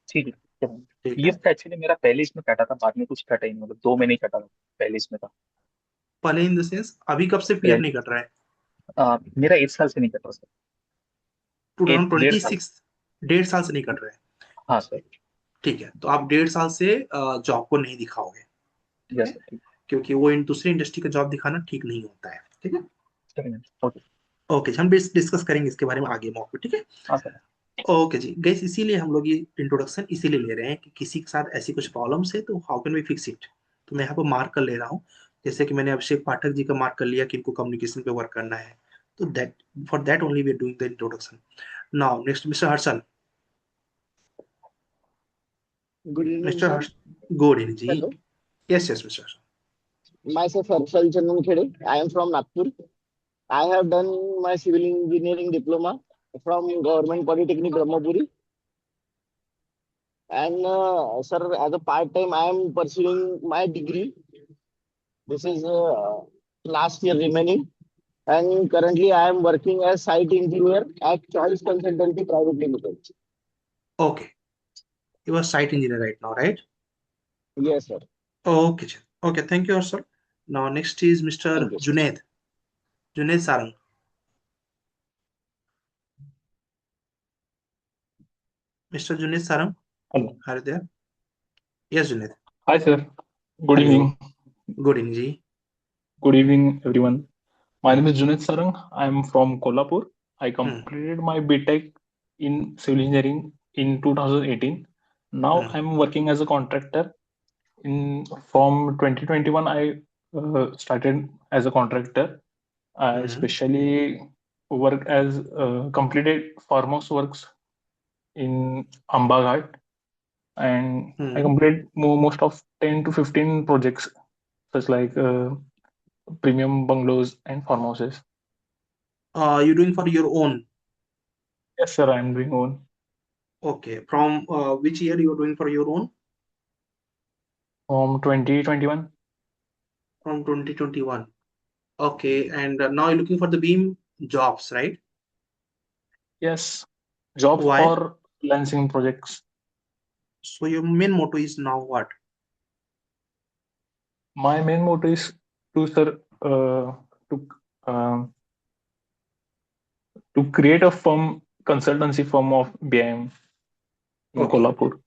[SPEAKER 7] ठीक है।
[SPEAKER 1] ठीक है।
[SPEAKER 7] PF था एक्चुअली मेरा पहले इसमें कटा था, बाद में कुछ कटा ही नहीं, मतलब 2 महीने ही कटा था, पहले इसमें था।
[SPEAKER 1] पहले इन द सेंस अभी कब से पीएफ नहीं कट रहा है?
[SPEAKER 7] मेरा 1 साल से नहीं कट रहा सर। एक डेढ़ साल।
[SPEAKER 1] 2026, 1.5 साल से नहीं कट रहा है।
[SPEAKER 7] हाँ सर।
[SPEAKER 1] ठीक है, तो आप 1.5 साल से जॉब को नहीं दिखाओगे। ठीक
[SPEAKER 7] यस
[SPEAKER 1] है,
[SPEAKER 7] सर। ठीक
[SPEAKER 1] क्योंकि वो इन दूसरी इंडस्ट्री का जॉब दिखाना ठीक नहीं होता है। ठीक है।
[SPEAKER 7] है। ओके।
[SPEAKER 1] ओके, हम डिस्कस करेंगे इसके बारे में आगे मौके पे। ठीक है।
[SPEAKER 7] हाँ सर।
[SPEAKER 1] ओके जी गैस, इसीलिए हम लोग ये इंट्रोडक्शन इसीलिए ले रहे हैं कि किसी के साथ ऐसी कुछ प्रॉब्लम्स है तो how can we fix it. तो मैं यहाँ पर मार्क कर ले रहा हूँ। जैसे कि मैंने अभिषेक पाठक जी का मार्क कर लिया कि इनको कम्युनिकेशन पे वर्क करना है, तो that for that only we are doing the introduction. Now next mister Harshal.
[SPEAKER 8] Good evening,
[SPEAKER 1] mister
[SPEAKER 8] sir.
[SPEAKER 1] Harsh, good evening जी.
[SPEAKER 8] Hello.
[SPEAKER 1] Yes yes mister Harshal.
[SPEAKER 8] Myself Harshal Chandan Khede. I am from Nagpur. I have done my civil engineering diploma from Government Polytechnic Brahmapuri. And sir, as a part time, I am pursuing my degree. This is last year remaining. And currently, I am working as site engineer at Choice Consultancy Private Limited.
[SPEAKER 1] Okay, you are site engineer right now, right?
[SPEAKER 8] Yes, sir.
[SPEAKER 1] Okay, sir. Okay, thank you, Harshal. Now next is Mr.
[SPEAKER 8] Thank you.
[SPEAKER 1] Junaid. Junaid Sarang. Mr. Junaid Sarang,
[SPEAKER 9] Hello.
[SPEAKER 1] are you there? Yes, Junaid.
[SPEAKER 9] Hi, sir. Good
[SPEAKER 1] Hello.
[SPEAKER 9] evening.
[SPEAKER 1] Good evening, ji.
[SPEAKER 9] Good evening, everyone. My name is Junaid Sarang. I am from Kolhapur. I completed my BTech in civil engineering in 2018. Now I'm working as a contractor. From 2021, I started as a contractor. I especially work as completed farmhouse works in Ambaghat, and I completed most of 10 to 15 projects, such like premium bungalows and farmhouses.
[SPEAKER 1] You're doing for your own?
[SPEAKER 9] Yes, sir, I'm doing own.
[SPEAKER 1] Okay. From which year you're doing for your own?
[SPEAKER 9] From 2021.
[SPEAKER 1] From 2021. Okay. And now you're looking for the BEAM jobs, right?
[SPEAKER 9] Yes. Jobs
[SPEAKER 1] Why?
[SPEAKER 9] or freelancing projects.
[SPEAKER 1] So your main motto is now what?
[SPEAKER 9] My main motto is to, sir, to create a firm, consultancy firm of BIM in
[SPEAKER 1] Okay.
[SPEAKER 9] Kolhapur.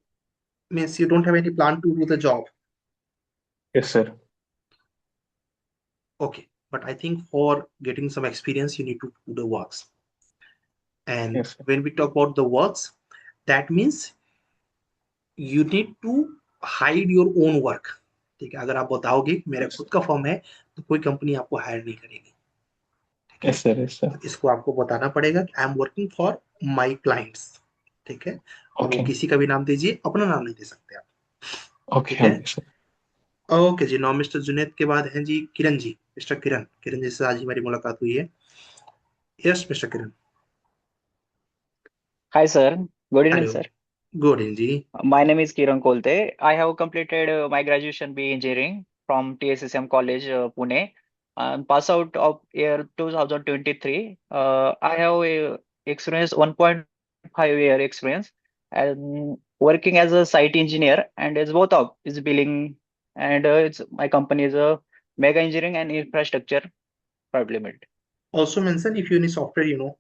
[SPEAKER 1] Means you don't have any plan to do the job.
[SPEAKER 9] Yes, sir.
[SPEAKER 1] Okay. But I think for getting some experience, you need to do the works. And
[SPEAKER 9] Yes, sir.
[SPEAKER 1] when we talk about the works, that means you need to hide your own work. ठीक है, अगर आप बताओगे मेरा
[SPEAKER 9] Yes,
[SPEAKER 1] खुद का firm है तो कोई कंपनी आपको हायर नहीं करेगी. ठीक है,
[SPEAKER 9] yes, sir. Yes, sir.
[SPEAKER 1] तो इसको आपको बताना पड़ेगा कि I am working for my clients. ठीक है, और वो
[SPEAKER 9] Okay.
[SPEAKER 1] किसी का भी नाम दीजिए, अपना नाम नहीं दे सकते आप.
[SPEAKER 9] Okay,
[SPEAKER 1] ठीक है.
[SPEAKER 9] okay, sir.
[SPEAKER 1] ओके जी. नाउ मिस्टर जुनैद के बाद हैं जी किरण जी. मिस्टर किरण, किरण जी से आज हमारी मुलाकात हुई है. Yes mister Kiran.
[SPEAKER 10] Hi, sir. Good evening,
[SPEAKER 1] hello.
[SPEAKER 10] sir.
[SPEAKER 1] Good evening ji.
[SPEAKER 10] My name is Kiran Kolte. I have completed my graduation BE Engineering from TSSM College, Pune. Pass out of year 2023. I have experience 1.5 year experience and working as a site engineer and as both of is billing and it's my company is a mega engineering and infrastructure private limited.
[SPEAKER 1] Also mention if you need software,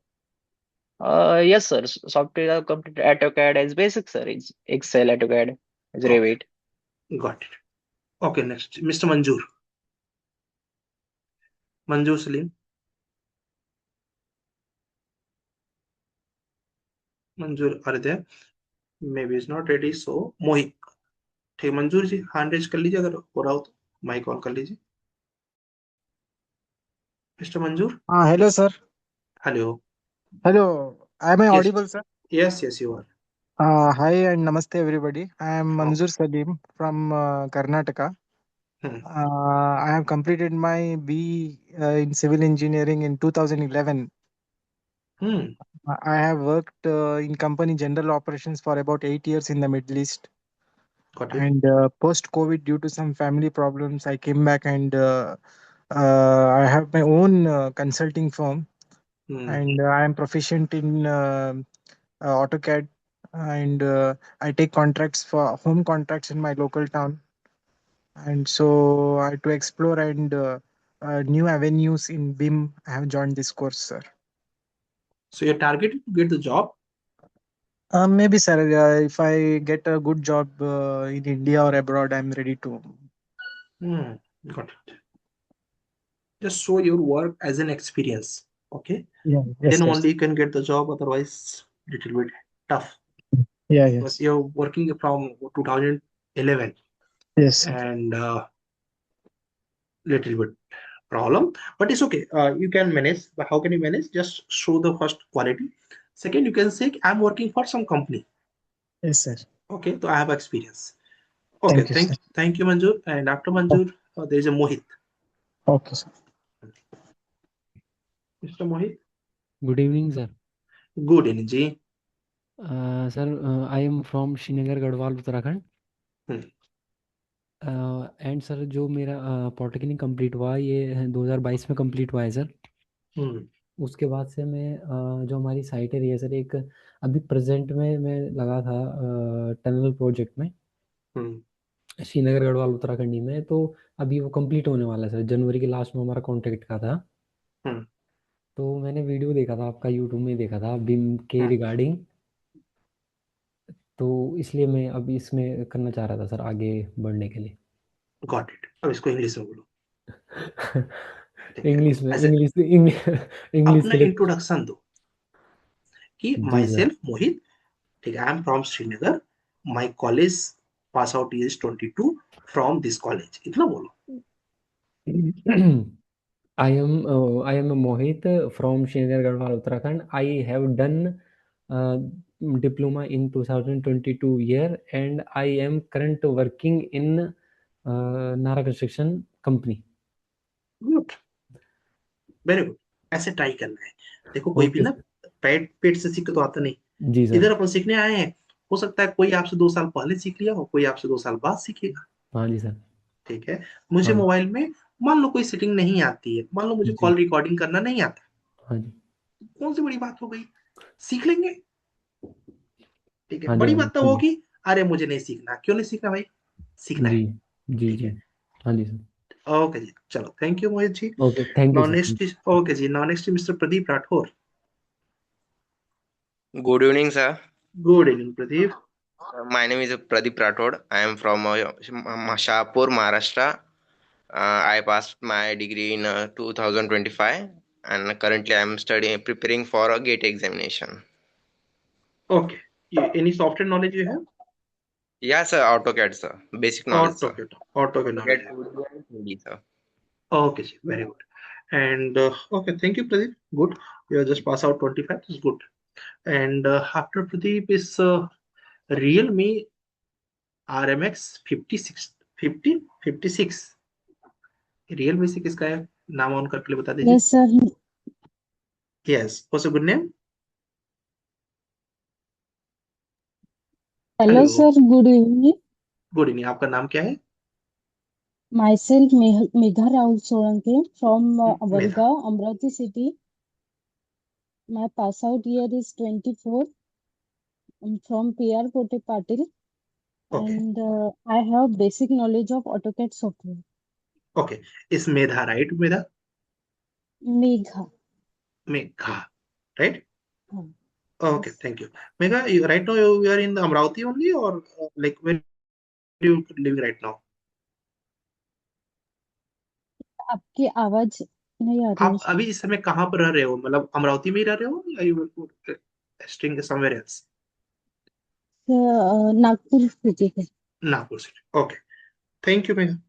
[SPEAKER 10] Yes, sir. Software I've completed AutoCAD as basic, sir. It's Excel, AutoCAD, as
[SPEAKER 1] Okay.
[SPEAKER 10] Revit.
[SPEAKER 1] Got it. Okay, next Mr. Manjoor. Manjoor Salim. Manjoor, are you there? Maybe it's not ready. So Mohit. ठीक, मंजूर जी hand raise कर लीजिए, अगर हो रहा हो तो mic on कर लीजिए. Mister Manzoor.
[SPEAKER 11] Hello, sir.
[SPEAKER 1] Hello.
[SPEAKER 11] Hello. Am I
[SPEAKER 1] yes
[SPEAKER 11] audible, sir?
[SPEAKER 1] Yes yes you are.
[SPEAKER 11] Hi and namaste, everybody. I am Manzoor Salim from Karnataka. I have completed my B in civil engineering in 2011. I have worked in company general operations for about 8 years in the Middle East.
[SPEAKER 1] Got it.
[SPEAKER 11] And post-COVID, due to some family problems, I came back and I have my own consulting firm. And I am proficient in AutoCAD, and I take contracts for home contracts in my local town. And so I to explore and new avenues in BIM, I have joined this course, sir.
[SPEAKER 1] So you're targeted to get the job?
[SPEAKER 11] Maybe, sir, if I get a good job in India or abroad, I'm ready to.
[SPEAKER 1] Got it. Just show your work as an experience. Okay.
[SPEAKER 11] Yeah. Yes,
[SPEAKER 1] Then
[SPEAKER 11] yes.
[SPEAKER 1] only you can get the job. Otherwise, little bit tough.
[SPEAKER 11] Yeah.
[SPEAKER 1] Because
[SPEAKER 11] Yes.
[SPEAKER 1] you're working from 2011.
[SPEAKER 11] Yes.
[SPEAKER 1] And little bit problem, but it's okay. You can manage. How can you manage? Just show the first quality. Second, you can say I'm working for some company.
[SPEAKER 11] Yes, sir.
[SPEAKER 1] Okay, so I have experience. Okay,
[SPEAKER 11] Thank you, sir.
[SPEAKER 1] thank you, Manjur. And after Manjur, there is a Mohit.
[SPEAKER 11] Okay, sir.
[SPEAKER 1] Mr. Mohit.
[SPEAKER 12] Good evening, sir.
[SPEAKER 1] Good evening, ji.
[SPEAKER 12] Sir, I am from Srinagar, Garhwal, Uttarakhंड. And sir जो मेरा polytechnic complete हुआ ये 2022 में complete हुआ है sir. उसके बाद से मैं जो हमारी साइट है सर एक अभी प्रेजेंट में मैं लगा था टनल प्रोजेक्ट में श्रीनगर गढ़वाल उत्तराखंडी में. तो अभी वो कंप्लीट होने वाला है सर. जनवरी के लास्ट में हमारा कॉन्ट्रैक्ट का था. तो मैंने वीडियो देखा था आपका, यूट्यूब में देखा था बिम के रिगार्डिंग. तो इसलिए मैं अभी इसमें करना चाह रहा था सर आगे बढ़ने के लिए.
[SPEAKER 1] Got it. अब इसको इंग्लिश में बोलो.
[SPEAKER 12] इंग्लिश में
[SPEAKER 1] ऐसे
[SPEAKER 12] इंग्लिश
[SPEAKER 1] अपना
[SPEAKER 12] के लिए
[SPEAKER 1] इंट्रोडक्शन दो कि
[SPEAKER 12] जी
[SPEAKER 1] माई
[SPEAKER 12] सर.
[SPEAKER 1] सेल्फ मोहित. ठीक है. I am from Srinagar. My college pass out is 22 from this college. इतना बोलो.
[SPEAKER 12] I am Mohit from Srinagar, Garhwal, Uttarakhand. I have done diploma in 2022 year and I am current working in Nara Construction Company.
[SPEAKER 1] Good. Very good. ऐसे try करना है. देखो कोई भी
[SPEAKER 12] Okay.
[SPEAKER 1] ना पेट पेट से सीख के तो आता नहीं.
[SPEAKER 12] जी सर.
[SPEAKER 1] इधर अपन सीखने आए हैं. हो सकता है कोई आपसे 2 साल पहले सीख लिया हो, कोई आपसे 2 साल बाद सीखेगा.
[SPEAKER 12] हाँ जी सर.
[SPEAKER 1] ठीक है. मुझे
[SPEAKER 12] हाँ.
[SPEAKER 1] मोबाइल में मान लो कोई सेटिंग नहीं आती है, मान लो मुझे
[SPEAKER 12] जी.
[SPEAKER 1] कॉल रिकॉर्डिंग करना नहीं आता,
[SPEAKER 12] हाँ जी.
[SPEAKER 1] कौन सी बड़ी बात हो गई. सीख लेंगे. ठीक है.
[SPEAKER 12] हाँ जी.
[SPEAKER 1] बड़ी
[SPEAKER 12] हाँ जी.
[SPEAKER 1] बात तो
[SPEAKER 12] हाँ जी.
[SPEAKER 1] होगी अरे मुझे नहीं सीखना. क्यों नहीं सीखना भाई. सीखना
[SPEAKER 12] जी
[SPEAKER 1] है.
[SPEAKER 12] जी
[SPEAKER 1] ठीक
[SPEAKER 12] जी.
[SPEAKER 1] है.
[SPEAKER 12] हाँ जी सर.
[SPEAKER 1] ओके जी. चलो thank you Mohit ji.
[SPEAKER 12] Okay thank you
[SPEAKER 1] now
[SPEAKER 12] sir.
[SPEAKER 1] Next is okay जी. Now next mister Pradeep Rathore.
[SPEAKER 13] Good evening, sir.
[SPEAKER 1] Good evening Pradeep.
[SPEAKER 13] My name is Pradeep Rathod. I am from Shahpur, Maharashtra. I passed my degree in 2025, and currently I am preparing for a GATE examination.
[SPEAKER 1] Okay. Any software knowledge you have?
[SPEAKER 13] Yeah, sir. AutoCAD, sir. Basic knowledge, sir.
[SPEAKER 1] AutoCAD knowledge.
[SPEAKER 13] AutoCAD 2D, sir.
[SPEAKER 1] Okay, जी, very good. And okay, thank you, Pradeep. Good. You have just passed out 25. Is good. And after Pradeep is Realme RMX 56. Realme से किसका है? नाम on करके बता दीजिए.
[SPEAKER 14] Yes, sir.
[SPEAKER 1] Yes. What's a good name?
[SPEAKER 14] Hello, sir. Good evening.
[SPEAKER 1] Good evening. आपका नाम क्या है?
[SPEAKER 14] Myself, Megha Rahul Solanki from Valgaon, Amravati city. My pass out year is 24. I'm from PR Kote Patil.
[SPEAKER 1] Okay.
[SPEAKER 14] And I have basic knowledge of AutoCAD software.
[SPEAKER 1] Okay. Is Medha right? Medha?
[SPEAKER 14] Megha.
[SPEAKER 1] Right? Okay,
[SPEAKER 14] Yes.
[SPEAKER 1] thank you. Megha, right now you are in the Amravati only, or like where you living right now?
[SPEAKER 14] आपकी आवाज नहीं आ रही
[SPEAKER 1] आप
[SPEAKER 14] है.
[SPEAKER 1] अभी इस समय कहाँ पर रह रहे हो? मतलब अमरावती में ही रह रहे हो या you staying somewhere else?
[SPEAKER 14] Nagpur city पे.
[SPEAKER 1] Nagpur city. Okay. Thank you, Megha.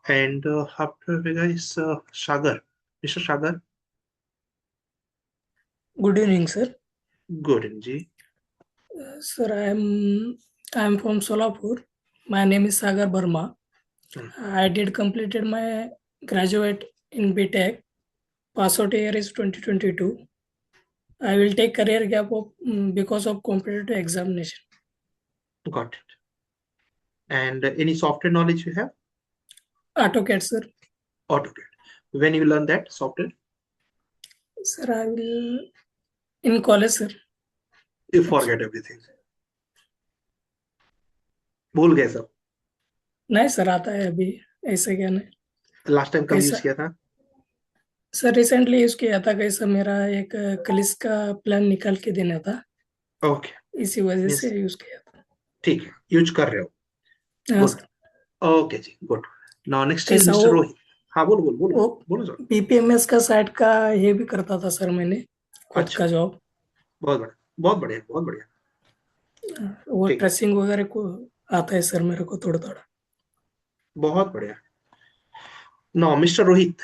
[SPEAKER 1] And after Megha is Sagar. Mr. Sagar.
[SPEAKER 15] Good evening, sir.
[SPEAKER 1] Good evening, ji.
[SPEAKER 15] Sir, I am from Solapur. My name is Sagar Burma. I did completed my graduate in BTech. Pass out year is 2022. I will take career gap because of competitive examination.
[SPEAKER 1] Got it. And any software knowledge you have?
[SPEAKER 15] AutoCAD, sir.
[SPEAKER 1] AutoCAD. When you learn that software?
[SPEAKER 15] Sir, I will in college, sir.
[SPEAKER 1] You forget everything. भूल गए सब.
[SPEAKER 15] नहीं sir, आता है अभी. ऐसे क्या नहीं.
[SPEAKER 1] लास्ट टाइम कब यूज किया था?
[SPEAKER 15] सर रिसेंटली यूज किया था. कैसा मेरा एक कलिस का प्लान निकाल के देना था.
[SPEAKER 1] ओके.
[SPEAKER 15] इसी वजह से यूज किया था.
[SPEAKER 1] ठीक है. यूज कर रहे हो.
[SPEAKER 15] हाँ
[SPEAKER 1] गुड. ओके जी. Good. Now next is mister Rohit. हाँ बोलो सर.
[SPEAKER 15] बीपीएमएस का साइट का ये भी करता था सर मैंने. खुद का जॉब.
[SPEAKER 1] बहुत बढ़िया.
[SPEAKER 15] वो ट्रेसिंग वगैरह को आता है सर मेरे को थोड़ा.
[SPEAKER 1] बहुत बढ़िया. No, Mr. Rohit.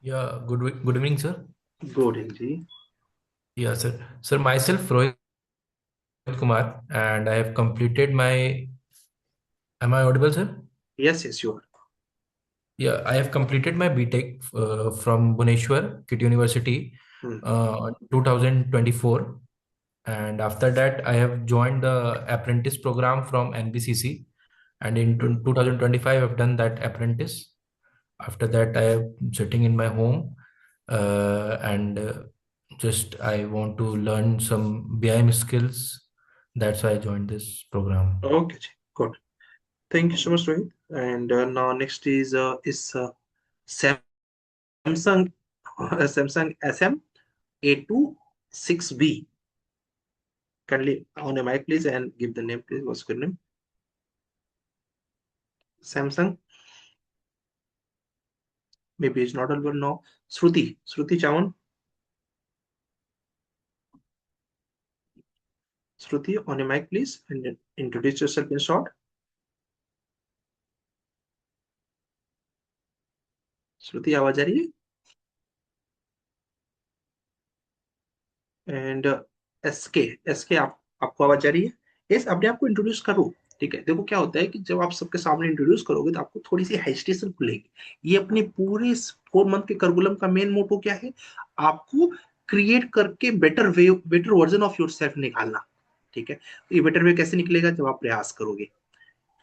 [SPEAKER 16] Yeah, good evening, sir.
[SPEAKER 1] Good evening.
[SPEAKER 16] Yeah, sir. Sir, myself Rohit Kumar, and I have completed my. Am I audible, sir?
[SPEAKER 1] Yes, you are.
[SPEAKER 16] Yeah, I have completed my BTech from Bhubaneswar, KIT University, 2024, and after that I have joined the apprentice program from NBCC, and in 2025 I've done that apprentice. After that, I am sitting in my home, and just I want to learn some BIM skills. That's why I joined this program.
[SPEAKER 1] Okay, good. Thank you so much, Rohit. And now next is Samsung Samsung SM A26B. Kindly on a mic, please, and give the name, please. What's your name? Samsung. Maybe it's not available now. Shruti Chavan. Shruti, on a mic, please, and introduce yourself in short. श्रुति आवाज आ रही है? And SK आपको आवाज आ रही है? Yes, अपने आपको introduce करो। ठीक है, देखो क्या होता है कि जब आप सबके सामने इंट्रोड्यूस करोगे तो आपको थोड़ी सी हेजिटेशन खुलेगी। ये अपने पूरे 4 मंथ के करिकुलम का मेन मोटो क्या है? आपको क्रिएट करके बेटर वर्जन ऑफ योरसेल्फ निकालना। ठीक है, तो ये बेटर वे कैसे निकलेगा? जब आप प्रयास करोगे।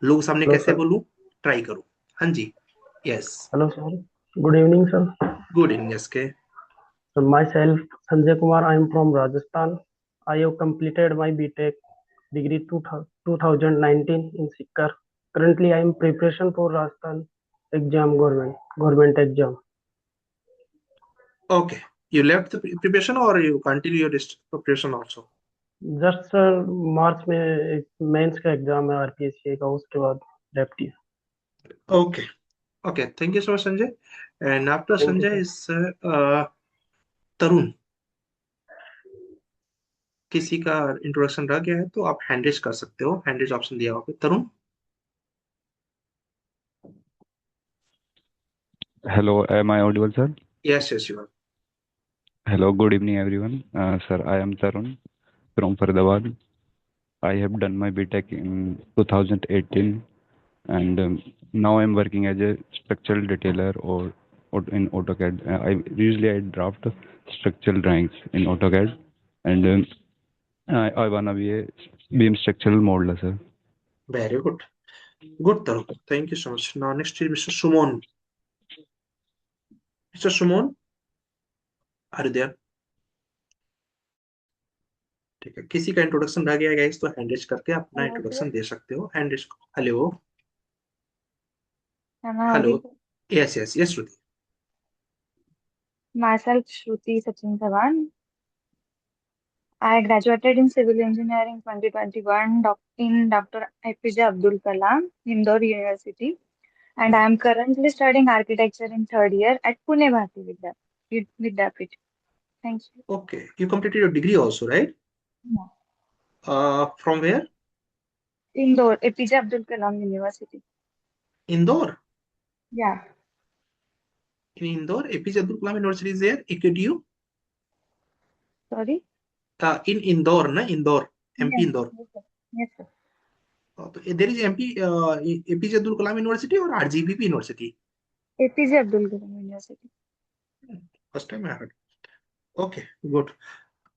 [SPEAKER 1] लोग सामने
[SPEAKER 17] हेलो
[SPEAKER 1] कैसे
[SPEAKER 17] सर।
[SPEAKER 1] बोलूं? ट्राई करो। हाँ जी, yes.
[SPEAKER 17] Hello sir, good evening sir.
[SPEAKER 1] Good evening SK.
[SPEAKER 17] So myself Sanjay Kumar, I am from Rajasthan. I have completed my BTech degree 2019 in Sikar. Currently I am preparation for Rajasthan exam, government exam.
[SPEAKER 1] Okay, you left the preparation or you continue your preparation also?
[SPEAKER 17] Just मार्च में mains का exam है RPSC का, उसके बाद left he.
[SPEAKER 1] Okay, okay, thank you so much, Sanjay. And after
[SPEAKER 17] Thank you,
[SPEAKER 1] Sanjay
[SPEAKER 17] sir.
[SPEAKER 1] is Tarun. किसी का introduction रह गया है तो आप हैंड रेज कर सकते हो। हैंड रेज ऑप्शन दिया होगा। तरुण।
[SPEAKER 18] Hello, am I audible, sir?
[SPEAKER 1] Yes, you are.
[SPEAKER 18] Hello, good evening, everyone. Sir, I am Tarun from Faridabad. I have done my BTech in 2018, and now I'm working as a structural detailer or in AutoCAD. I draft structural drawings in AutoCAD, and I wanna be a beam structural modeler, sir.
[SPEAKER 1] Very good. Good, Tarun. Thank you so much. Now next is Mr. Sumon. Mr. Sumon, are you there? ठीक है, किसी का introduction रह गया guys तो hand raise करके अपना introduction दे सकते हो। Hand raise. Hello hello. Yes yes yes Shruti.
[SPEAKER 19] Myself, Shruti Sachin Dhawan. I graduated in civil engineering 2021 in Dr. APJ Abdul Kalam, Indore University, and I am currently studying architecture in third year at Pune Bharati Vidyapeeth. Thank you.
[SPEAKER 1] Okay, you completed your degree also, right?
[SPEAKER 19] Yeah.
[SPEAKER 1] From where?
[SPEAKER 19] Indore, APJ Abdul Kalam University.
[SPEAKER 1] Indore?
[SPEAKER 19] Yeah.
[SPEAKER 1] In Indore, APJ Abdul Kalam University is there. AKTU?
[SPEAKER 19] Sorry?
[SPEAKER 1] In Indore, na? Indore, MP
[SPEAKER 19] Yes,
[SPEAKER 1] Indore.
[SPEAKER 19] yes, sir. Yes, sir.
[SPEAKER 1] There is APJ Abdul Kalam University or RGPP University?
[SPEAKER 19] APJ Abdul Kalam University.
[SPEAKER 1] First time I heard. Okay, good.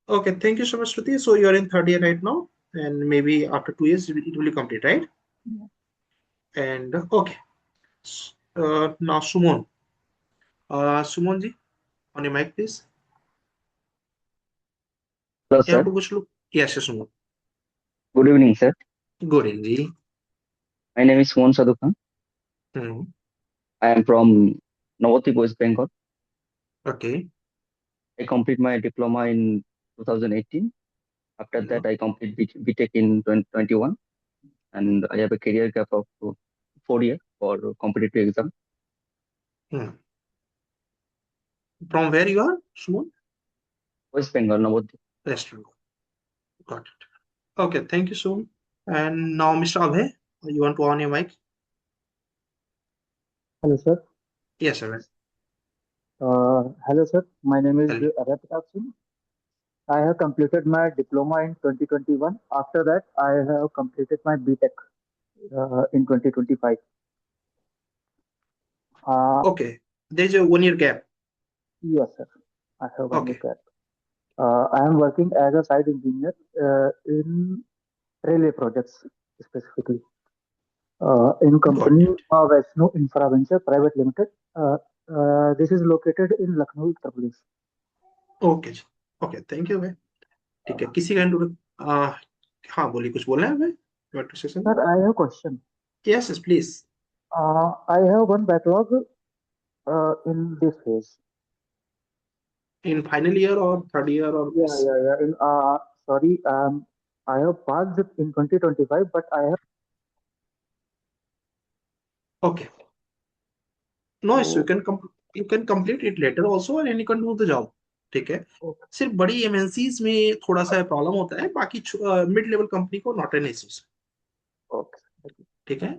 [SPEAKER 1] Okay, thank you so much, Shruti. So you are in third year right now, and maybe after 2 years it will be complete, right?
[SPEAKER 19] Yeah.
[SPEAKER 1] And okay. Now Sumon. Sumon ji, on your mic, please.
[SPEAKER 20] Hello,
[SPEAKER 1] You have
[SPEAKER 20] sir.
[SPEAKER 1] to push look. Yes, Sumon.
[SPEAKER 20] Good evening, sir.
[SPEAKER 1] Good evening.
[SPEAKER 20] My name is Suman Sadhukan. I am from Navati, West Bengal.
[SPEAKER 1] Okay.
[SPEAKER 20] I complete my diploma in 2018. After that, I complete BTech in 2021, and I have a career gap of 4 years for competitive exam.
[SPEAKER 1] From where you are, Sumon?
[SPEAKER 20] West Bengal, Navati.
[SPEAKER 1] West Bengal. Got it. Okay, thank you, Sumon. And now, Mr. Abhay, you want to on your mic?
[SPEAKER 21] Hello, sir.
[SPEAKER 1] Yes, Sarvesh.
[SPEAKER 21] Hello, sir. My name is
[SPEAKER 1] Tell me.
[SPEAKER 21] Arya Pratap Singh. I have completed my diploma in 2021. After that, I have completed my BTech in 2025.
[SPEAKER 1] Okay, there's a 1 year gap.
[SPEAKER 21] Yes, sir. I have one
[SPEAKER 1] Okay.
[SPEAKER 21] year gap. I am working as a site engineer in railway projects specifically in company Vaishno Infra Venture Private Limited. This is located in Lucknow, Uttar Pradesh.
[SPEAKER 1] Okay जी, okay, thank you भाई। ठीक है, किसी का हाँ बोलिए, कुछ बोलना है भाई?
[SPEAKER 21] Sir, I have a question.
[SPEAKER 1] Yes, yes, please.
[SPEAKER 21] I have one backlog in this phase.
[SPEAKER 1] In final year or third year or
[SPEAKER 21] Yeah. In sorry, I have passed it in 2025, but I have.
[SPEAKER 1] Okay. No issue. You can complete it later also, and you can do the job. ठीक है, सिर्फ बड़ी MNCs में थोड़ा सा problem होता है, बाकी मिड लेवल कंपनी को नॉट एन इश्यूज। ठीक है,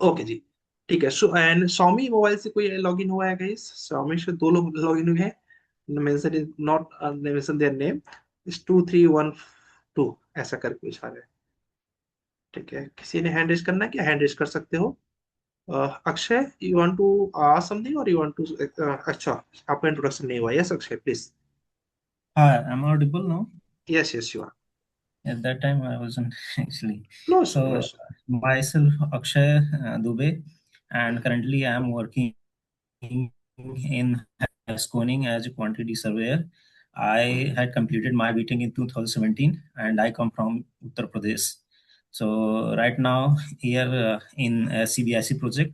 [SPEAKER 1] ओके जी, ठीक है। सो एंड Xiaomi मोबाइल से कोई लॉगिन हुआ है गाइस? Xiaomi से 2 लोग लॉगिन हुए हैं। Mention is not mention their name is 2312 ऐसा करके कुछ आ रहा है। ठीक है, किसी ने हैंड रेज करना है क्या? हैंड रेज कर सकते हो। Akshay, you want to ask something or you want to अच्छा, आपका इंट्रोडक्शन नहीं हुआ। Yes Akshay, please.
[SPEAKER 22] Hi, I'm audible now.
[SPEAKER 1] Yes yes, you are.
[SPEAKER 22] At that time, I wasn't actually.
[SPEAKER 1] No,
[SPEAKER 22] So,
[SPEAKER 1] no.
[SPEAKER 22] myself, Akshay Dubey, and currently I am working in Haskoning as a quantity surveyor. I had completed my BTech in 2017, and I come from Uttar Pradesh. So, right now, here in CBIC project,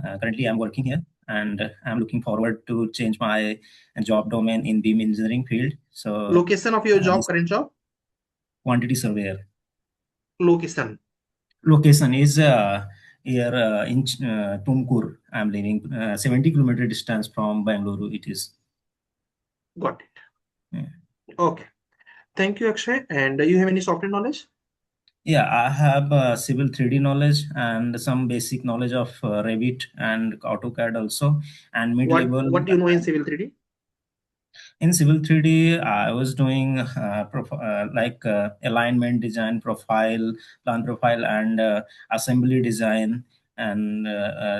[SPEAKER 22] currently I'm working here, and I'm looking forward to change my job domain in beam engineering field. So,
[SPEAKER 1] Location of your job,
[SPEAKER 22] this
[SPEAKER 1] current job?
[SPEAKER 22] quantity surveyor.
[SPEAKER 1] Location
[SPEAKER 22] is here in Tumkur. I'm living 70-kilometer distance from Bangalore. It is.
[SPEAKER 1] Got it. Okay. Thank you, Akshay. And you have any software knowledge?
[SPEAKER 22] Yeah, I have civil 3D knowledge and some basic knowledge of Revit and AutoCAD also, and mid-level.
[SPEAKER 1] What do you know in civil 3D?
[SPEAKER 22] In civil 3D, I was doing alignment design, plan profile, and assembly design, and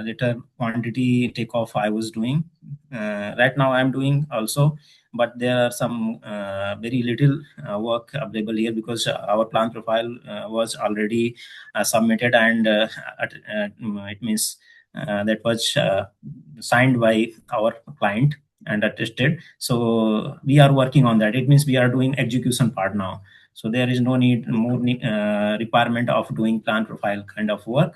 [SPEAKER 22] later quantity takeoff I was doing. Right now I'm doing also, but there are some very little work available here because our plan profile was already submitted, and it means that was signed by our client and attested. So we are working on that. It means we are doing execution part now. So there is no more requirement of doing plan profile kind of work.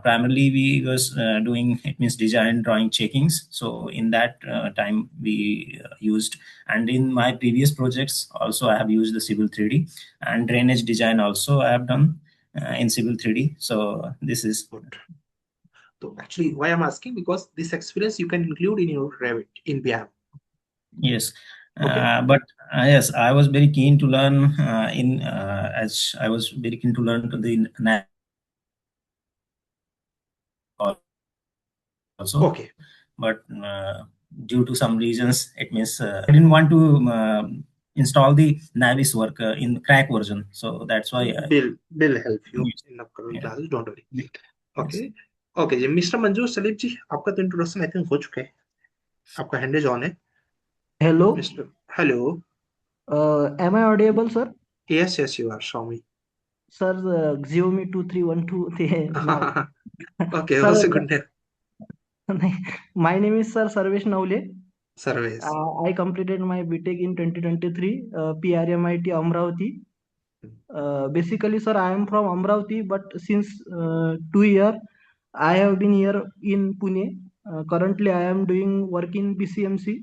[SPEAKER 22] Primarily we was doing, it means design, drawing, checkings. So in that time we used, and in my previous projects also I have used the civil 3D, and drainage design also I have done in civil 3D. So this is
[SPEAKER 1] good. So actually, why I'm asking, because this experience you can include in your Revit in BIM.
[SPEAKER 22] Yes.
[SPEAKER 1] Okay.
[SPEAKER 22] But yes, I was very keen to learn as I was very keen to learn to the also.
[SPEAKER 1] Okay.
[SPEAKER 22] But due to some reasons, it means I didn't want to install the Navis work in crack version. So that's why
[SPEAKER 1] will help you in upcoming classes. Don't worry. Okay. Okay जी, mister Manzoor Salim जी, आपका तो introduction I think हो चुका है, आपका hand is on है।
[SPEAKER 23] Hello.
[SPEAKER 1] Mister, hello.
[SPEAKER 23] Am I audible, sir?
[SPEAKER 1] Yes, yes, you are. Xiaomi.
[SPEAKER 23] Sir, Xiaomi 2312 now.
[SPEAKER 1] Okay,
[SPEAKER 23] Sir,
[SPEAKER 1] what's a good name?
[SPEAKER 23] my name is Sir Sarvesh Navle.
[SPEAKER 1] Sarvesh.
[SPEAKER 23] I completed my BTech in 2023, PRMIT Amravati. Basically, sir, I am from Amravati, but since 2 years, I have been here in Pune. Currently, I am doing work in PCMC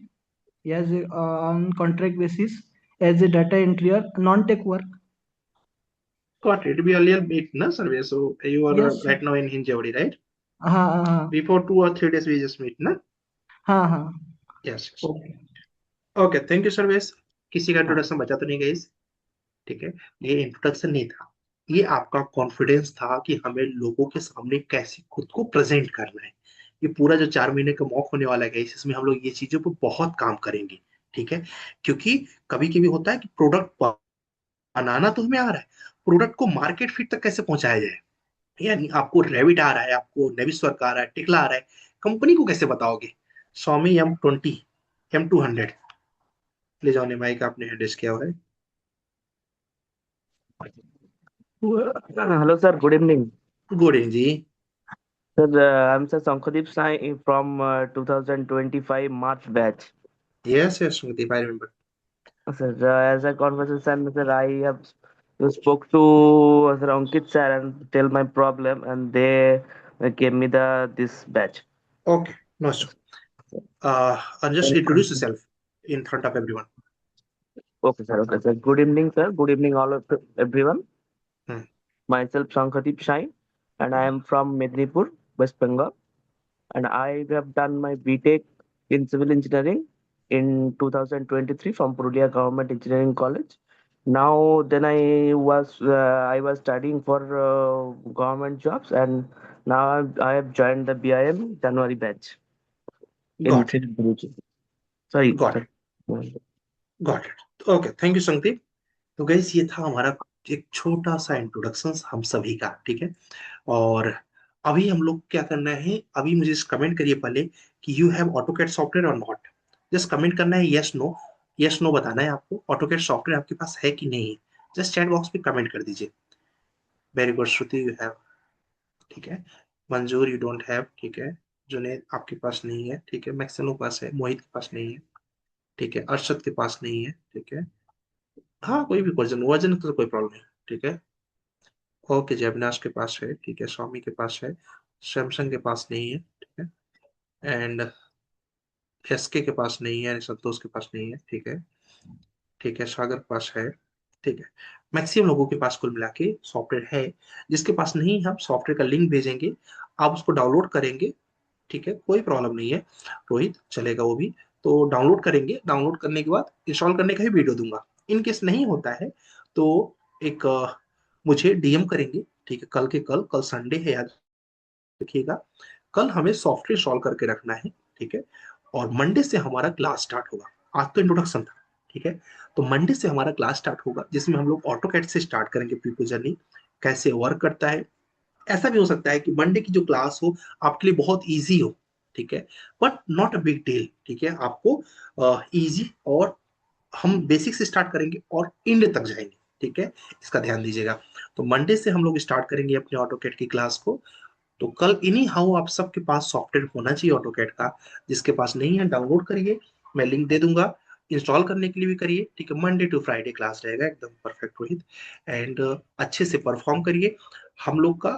[SPEAKER 23] as on contract basis as a data entry, non-tech work.
[SPEAKER 1] Got it. We earlier meet, na, Sarvesh? So you are
[SPEAKER 23] Yes,
[SPEAKER 1] right now in Hinjawadi, right?
[SPEAKER 23] Before
[SPEAKER 1] 2 or 3 days we just meet, na? Yes, yes.
[SPEAKER 23] Okay.
[SPEAKER 1] Okay, thank you, Sarvesh. किसी का introduction बचा तो नहीं guys? ठीक है, ये introduction नहीं था, ये आपका कॉन्फिडेंस था कि हमें लोगों के सामने कैसे खुद को प्रेजेंट करना है। ये पूरा जो 4 महीने का मॉक होने वाला है guys, इसमें हम लोग ये चीजों पर बहुत काम करेंगे, ठीक है। क्योंकि कभी कभी होता है कि प्रोडक्ट बनाना तो हमें आ रहा है, प्रोडक्ट को मार्केट फिट तक कैसे पहुंचाया जाए, यानी आपको रेविट आ रहा है, आपको नेविस्वर्क आ रहा है, टिकला आ रहा है, कंपनी को कैसे बताओगे। स्वामी M20 M200 ले जाओ माइक, आपने हैंडल किया हुआ है।
[SPEAKER 2] Hello, sir. Good evening.
[SPEAKER 1] Good evening जी।
[SPEAKER 2] Sir, I'm Sir Sankadeep Sai from 2025 March batch.
[SPEAKER 1] Yes, yes, Sankadeep, I remember.
[SPEAKER 2] Sir, as a conversation, sir, I have spoke to Sir Ankit sir and tell my problem, and they gave me this batch.
[SPEAKER 1] Okay, no, sir. And just introduce yourself in front of everyone.
[SPEAKER 2] Okay, sir. Okay, sir. Good evening, sir. Good evening, all of everyone.
[SPEAKER 1] Hmm.
[SPEAKER 2] Myself Sankadeep Sai, and I am from Mednipur, West Bengal, and I have done my BTech in civil engineering in 2023 from Purulia Government Engineering College. Now, then I was studying for government jobs, and now I have joined the BIM January batch in
[SPEAKER 1] Got it.
[SPEAKER 2] civil. Sorry,
[SPEAKER 1] Got
[SPEAKER 2] sir.
[SPEAKER 1] it. Got it. Okay, thank you, Sankadeep. तो gas ये था हमारा एक छोटा सा introduction हम सभी का, ठीक है। और अभी हम लोग क्या करना है, अभी मुझे कमेंट करिए पहले कि यू हैव ऑटोकैड सॉफ्टवेयर और नॉट। जस्ट कमेंट करना है यस नो, यस नो बताना है आपको, ऑटोकैड सॉफ्टवेयर आपके पास है कि नहीं है। जस्ट चैट बॉक्स पे कमेंट कर दीजिए। Very good, Shruti you have, ठीक है। मंजूर यू डोंट हैव, ठीक है। जुनेद आपके पास नहीं है, ठीक है। मैक्सिनो के पास है, मोहित के पास नहीं है, ठीक है। अरशद के पास नहीं है, ठीक है। हाँ, कोई भी वर्जन वर्जन तो कोई प्रॉब्लम नहीं, ठीक है। ओके जी, अविनाश के पास है, ठीक है। स्वामी के पास है, सैमसंग के पास नहीं है, ठीक है। एंड एसके के पास नहीं है, संतोष के पास नहीं है, ठीक है। ठीक है, सागर के पास है, ठीक है। मैक्सिमम लोगों के पास कुल मिला के सॉफ्टवेयर है। जिसके पास नहीं है, हम सॉफ्टवेयर का लिंक भेजेंगे, आप उसको डाउनलोड करेंगे, ठीक है। कोई प्रॉब्लम नहीं है रोहित, चलेगा वो भी। तो डाउनलोड करेंगे, डाउनलोड करने के बाद इंस्टॉल करने का ही वीडियो दूंगा। इन केस नहीं होता है तो एक मुझे डीएम करेंगे, ठीक है। कल के कल, कल संडे है, याद रखिएगा। कल हमें सॉफ्टवेयर इंस्टॉल करके रखना है, ठीक है। और मंडे से हमारा क्लास स्टार्ट होगा। आज तो इंट्रोडक्शन था, ठीक है। तो मंडे से हमारा क्लास स्टार्ट होगा, जिसमें हम लोग ऑटोकैड से स्टार्ट करेंगे, पीपल जर्नी कैसे वर्क करता है। ऐसा भी हो सकता है कि मंडे की जो क्लास हो आपके लिए बहुत इजी हो, ठीक है, but not a big deal, ठीक है। आपको इजी और हम बेसिक से स्टार्ट करेंगे और एंड तक जाएंगे, ठीक है। इसका ध्यान दीजिएगा। तो मंडे से हम लोग स्टार्ट करेंगे अपने ऑटोकैड की क्लास को। तो कल इन्हीं हाउ आप सबके पास सॉफ्टवेयर होना चाहिए ऑटोकैड का। जिसके पास नहीं है डाउनलोड करिए, मैं लिंक दे दूंगा, इंस्टॉल करने के लिए भी करिए, ठीक है। मंडे टू फ्राइडे क्लास रहेगा, एकदम परफेक्ट रोहित। एंड अच्छे से परफॉर्म करिए। हम लोग का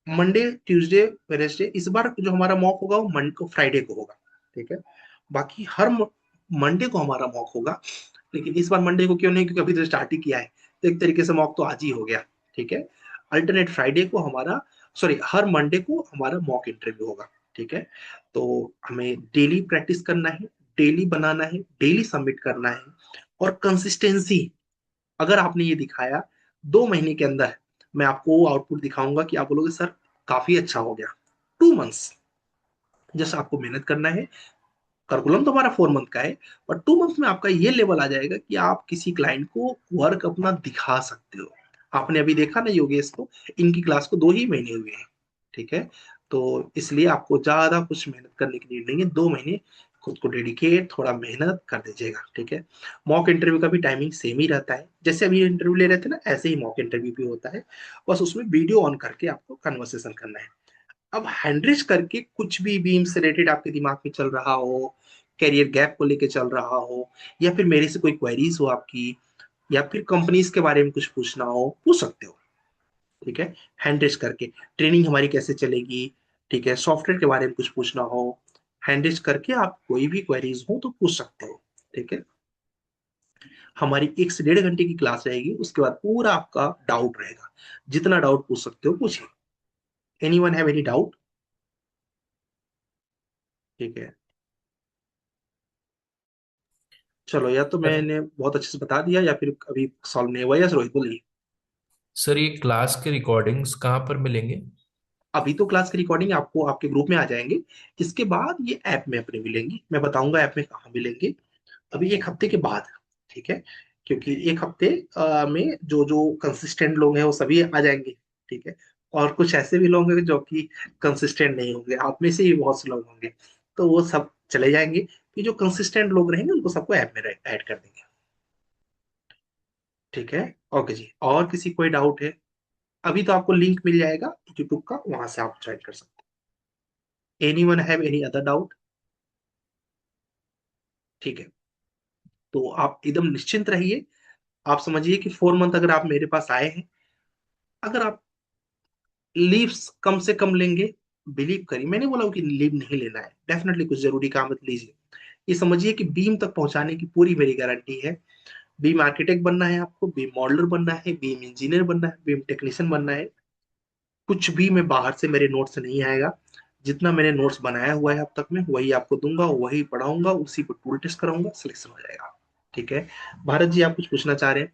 [SPEAKER 1] मंडे ट्यूसडे वेडनेसडे, इस बार जो हमारा मॉक होगा वो मंडे को फ्राइडे को होगा, ठीक है। बाकी हर मंडे को हमारा मॉक होगा, लेकिन इस बार मंडे को क्यों नहीं, क्योंकि अभी तो स्टार्ट ही किया है, तो एक तरीके से मॉक तो आज ही हो गया, ठीक है। अल्टरनेट फ्राइडे को हमारा, सॉरी, हर मंडे को हमारा मॉक इंटरव्यू होगा, ठीक है। तो हमें डेली प्रैक्टिस करना है, डेली बनाना है, डेली सबमिट करना है। और कंसिस्टेंसी, अगर आपने ये दिखाया 2 महीने के अंदर, मैं आपको वो आउटपुट दिखाऊंगा कि आप बोलोगे सर काफी अच्छा हो गया। 2 मंथ्स, जैसे आपको मेहनत करना है। करिकुलम तो हमारा 4 मंथ का है, और 2 मंथ में आपका ये लेवल आ जाएगा कि आप किसी क्लाइंट को वर्क अपना दिखा सकते हो। आपने अभी देखा ना योगेश को, इनकी क्लास को 2 ही महीने हुए हैं, ठीक है। तो इसलिए आपको ज्यादा कुछ मेहनत करने की नीड नहीं है। 2 महीने खुद को डेडिकेट, थोड़ा मेहनत कर दीजिएगा, ठीक है। मॉक इंटरव्यू का भी टाइमिंग सेम ही रहता है, जैसे अभी इंटरव्यू ले रहे थे ना, ऐसे ही मॉक इंटरव्यू भी होता है। बस उसमें वीडियो ऑन करके आपको कन्वर्सेशन करना है। अब हैंडरिच करके कुछ भी बीम से रिलेटेड आपके दिमाग में चल रहा हो, कैरियर गैप को लेके चल रहा हो, या फिर मेरे से कोई क्वेरीज हो आपकी, या फिर कंपनीज के बारे में कुछ पूछना हो, पूछ सकते हो, ठीक है। हैंडरिच करके ट्रेनिंग हमारी कैसे चलेगी, ठीक है, सॉफ्टवेयर के बारे में कुछ पूछना हो, हैंडरिच करके आप कोई भी क्वेरीज हो तो पूछ सकते हो, ठीक है। हमारी 1 से 1.5 घंटे की क्लास रहेगी, उसके बाद पूरा आपका डाउट रहेगा। जितना डाउट पूछ सकते हो पूछिए। Anyone have any doubt? ठीक है, चलो, या तो मैंने बहुत अच्छे से बता दिया, या फिर अभी सॉल्व नहीं हुआ। या रोहित बोलिए।
[SPEAKER 16] सर ये क्लास के रिकॉर्डिंग्स कहाँ पर मिलेंगे?
[SPEAKER 1] अभी तो क्लास की रिकॉर्डिंग आपको आपके ग्रुप में आ जाएंगे, इसके बाद ये ऐप में अपने मिलेंगी, मैं बताऊंगा ऐप में कहाँ मिलेंगे अभी 1 हफ्ते के बाद। ठीक है, क्योंकि 1 हफ्ते में जो जो कंसिस्टेंट लोग हैं वो सभी आ जाएंगे। ठीक है, और कुछ ऐसे भी लोग हैं जो कि कंसिस्टेंट नहीं होंगे, आप में से ही बहुत से लोग होंगे, तो वो सब चले जाएंगे। कि जो कंसिस्टेंट लोग रहेंगे उनको सबको ऐप में ऐड कर देंगे। ठीक है, ओके जी। और किसी कोई डाउट है? अभी तो आपको लिंक मिल जाएगा यूट्यूब का, वहां से आप ज्वाइन कर सकते हैं। Any one have any other doubt? ठीक है, तो आप एकदम निश्चिंत रहिए। आप समझिए कि 4 मंथ अगर आप मेरे पास आए हैं, अगर आप लीव्स कम से कम लेंगे, बिलीव करिए, मैंने बोला कि लीव नहीं लेना है, डेफिनेटली कुछ जरूरी काम है तो लीजिए। ये समझिए कि बीम तक पहुंचाने की पूरी मेरी गारंटी है। बीम आर्किटेक्ट बनना है आपको, बीम मॉडलर बनना है, बीम इंजीनियर बनना है, बीम टेक्नीशियन बनना है, कुछ भी मैं बाहर से मेरे नोट से नहीं आएगा। जितना मैंने नोट्स बनाया हुआ है अब तक में वही आपको दूंगा, वही पढ़ाऊंगा, उसी पर टूल टेस्ट कराऊंगा, सिलेक्शन हो जाएगा। ठीक है, भारत जी आप कुछ पूछना चाह रहे हैं?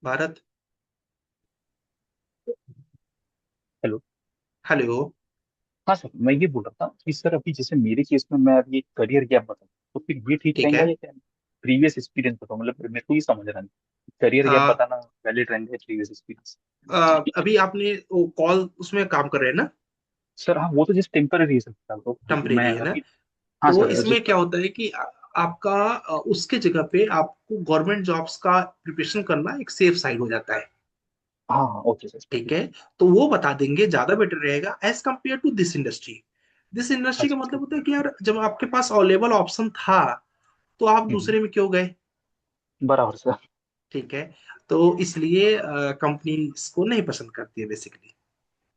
[SPEAKER 1] भारत?
[SPEAKER 7] हेलो।
[SPEAKER 1] हेलो।
[SPEAKER 7] हाँ सर, मैं ये बोल रहा था कि सर अभी जैसे मेरे केस में मैं अभी करियर गैप बताऊँ तो फिर ये ठीक
[SPEAKER 1] ठीक
[SPEAKER 7] रहेगा
[SPEAKER 1] है।
[SPEAKER 7] या क्या प्रीवियस एक्सपीरियंस बताऊँ? मतलब मेरे को ये समझ रहा नहीं, करियर गैप
[SPEAKER 1] आ,
[SPEAKER 7] बताना वैलिड रहेगा प्रीवियस एक्सपीरियंस?
[SPEAKER 1] अभी आपने वो कॉल उसमें काम कर रहे हैं ना?
[SPEAKER 7] सर हाँ, वो तो जस्ट टेम्पररी है सर फिलहाल तो, क्योंकि मैं
[SPEAKER 1] टेम्परेरी है ना?
[SPEAKER 7] अभी। हाँ
[SPEAKER 1] तो
[SPEAKER 7] सर
[SPEAKER 1] इसमें
[SPEAKER 7] जस्ट।
[SPEAKER 1] क्या होता है कि आपका उसके जगह पे आपको गवर्नमेंट जॉब्स का प्रिपरेशन करना एक सेफ साइड हो जाता है।
[SPEAKER 7] हाँ हाँ, ओके सर।
[SPEAKER 1] ठीक है, तो वो बता देंगे, ज्यादा बेटर रहेगा as compare to this industry. This industry का
[SPEAKER 7] अच्छा
[SPEAKER 1] मतलब
[SPEAKER 7] ठीक।
[SPEAKER 1] होता है कि यार जब आपके पास अवेलेबल ऑप्शन था तो आप
[SPEAKER 7] हम्म,
[SPEAKER 1] दूसरे में क्यों गए?
[SPEAKER 7] बराबर सर।
[SPEAKER 1] ठीक है, तो इसलिए कंपनी इसको नहीं पसंद करती है बेसिकली।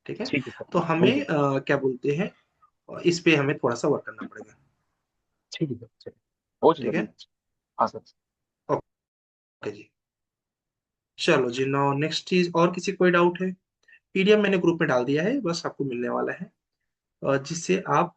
[SPEAKER 1] ठीक है,
[SPEAKER 7] ठीक है सर,
[SPEAKER 1] तो
[SPEAKER 7] हो
[SPEAKER 1] हमें
[SPEAKER 7] गया।
[SPEAKER 1] क्या बोलते हैं, इस पे हमें थोड़ा सा वर्क करना पड़ेगा।
[SPEAKER 7] ठीक है सर, चलिए। हो
[SPEAKER 1] ठीक
[SPEAKER 7] जाएगा।
[SPEAKER 1] है,
[SPEAKER 7] हाँ सर।
[SPEAKER 1] ओके जी। चलो जी, नाउ नेक्स्ट चीज, और किसी कोई डाउट है? पीडीएफ मैंने ग्रुप में डाल दिया है, बस आपको मिलने वाला है, जिससे आप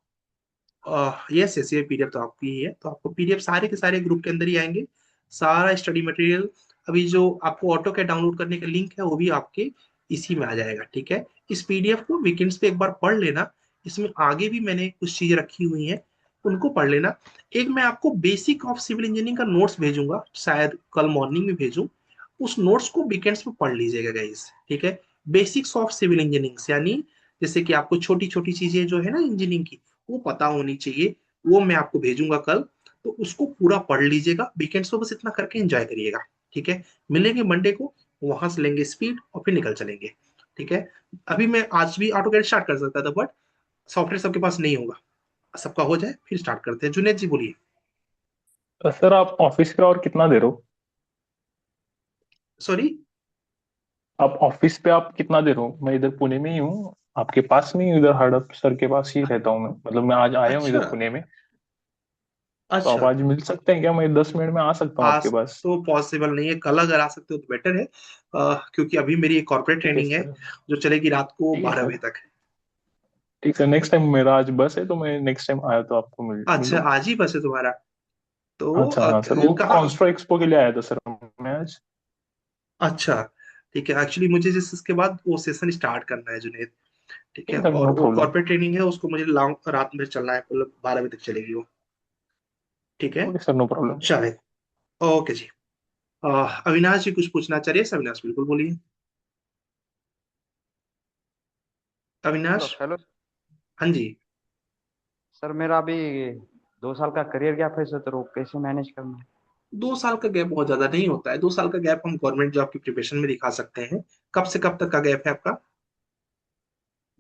[SPEAKER 1] यस यस, ये पीडीएफ तो आपकी ही है, तो आपको पीडीएफ सारे के सारे ग्रुप के अंदर ही आएंगे। सारा स्टडी मटेरियल, अभी जो आपको ऑटो के डाउनलोड करने का लिंक है वो भी आपके इसी में आ जाएगा। ठीक है, इस पीडीएफ को वीकेंड्स पे एक बार पढ़ लेना, इसमें आगे भी मैंने कुछ चीजें रखी हुई हैं, उनको पढ़ लेना। एक मैं आपको बेसिक ऑफ सिविल इंजीनियरिंग का नोट्स भेजूंगा, शायद कल मॉर्निंग में भेजूं, उस नोट्स को वीकेंड्स में पढ़ लीजिएगा गाइस। ठीक है, बेसिक्स ऑफ सिविल इंजीनियरिंग यानी जैसे कि आपको छोटी छोटी चीजें जो है ना इंजीनियरिंग की, वो पता होनी चाहिए, वो मैं आपको भेजूंगा कल, तो उसको पूरा पढ़ लीजिएगा वीकेंड्स को, बस इतना करके एंजॉय करिएगा। ठीक है, मिलेंगे मंडे को, वहां से लेंगे स्पीड और फिर निकल चलेंगे। ठीक है, अभी मैं आज भी ऑटो कैड स्टार्ट कर सकता था, बट सॉफ्टवेयर सबके पास नहीं होगा, सबका हो जाए फिर स्टार्ट करते हैं। जुनेद जी बोलिए।
[SPEAKER 9] सर आप ऑफिस पे और कितना देर हो?
[SPEAKER 1] सॉरी?
[SPEAKER 9] आप ऑफिस पे आप कितना देर हो? मैं इधर पुणे में ही हूँ, आपके पास में ही, इधर हड़प सर के पास ही रहता हूँ मैं, मतलब मैं आज आया हूँ
[SPEAKER 1] अच्छा
[SPEAKER 9] इधर पुणे में। तो आप
[SPEAKER 1] अच्छा,
[SPEAKER 9] आज मिल सकते हैं क्या? मैं 10 मिनट में आ सकता हूँ आपके
[SPEAKER 1] आज
[SPEAKER 9] पास।
[SPEAKER 1] तो पॉसिबल नहीं है, कल अगर आ सकते हो तो बेटर है, क्योंकि अभी मेरी एक कॉर्पोरेट
[SPEAKER 9] ठीक है
[SPEAKER 1] ट्रेनिंग है
[SPEAKER 9] सर।
[SPEAKER 1] जो चलेगी रात को
[SPEAKER 9] ठीक है
[SPEAKER 1] 12 बजे
[SPEAKER 9] सर।
[SPEAKER 1] तक।
[SPEAKER 9] ठीक है, नेक्स्ट टाइम मेरा आज बस है तो मैं नेक्स्ट टाइम आया तो आपको
[SPEAKER 1] अच्छा,
[SPEAKER 9] मिलूंगा।
[SPEAKER 1] आज ही बस है तुम्हारा? तो
[SPEAKER 9] अच्छा हाँ सर, वो
[SPEAKER 1] कहाँ?
[SPEAKER 9] कॉन्स्ट्रो एक्सपो के लिए आया था सर मैं आज।
[SPEAKER 1] अच्छा, ठीक है, एक्चुअली मुझे जिस इसके बाद वो सेशन स्टार्ट करना है जुनेद। ठीक
[SPEAKER 9] ठीक
[SPEAKER 1] है,
[SPEAKER 9] है सर,
[SPEAKER 1] और
[SPEAKER 9] नो
[SPEAKER 1] वो
[SPEAKER 9] प्रॉब्लम।
[SPEAKER 1] कॉर्पोरेट ट्रेनिंग है, उसको मुझे लॉन्ग रात में चलना है, मतलब 12 बजे तक चलेगी वो। ठीक है,
[SPEAKER 9] ओके सर, नो प्रॉब्लम।
[SPEAKER 1] चले, ओके जी। अविनाश जी कुछ पूछना चाह रही है? अविनाश बिल्कुल बोलिए।
[SPEAKER 3] हेलो
[SPEAKER 1] अविनाश?
[SPEAKER 3] हेलो।
[SPEAKER 1] हाँ जी।
[SPEAKER 3] सर मेरा अभी 2 साल का करियर गैप है सर, तो वो कैसे मैनेज करना है?
[SPEAKER 1] 2 साल का गैप बहुत ज्यादा नहीं होता है, 2 साल का गैप हम गवर्नमेंट जॉब की प्रिपरेशन में दिखा सकते हैं। कब से कब तक का गैप है आपका?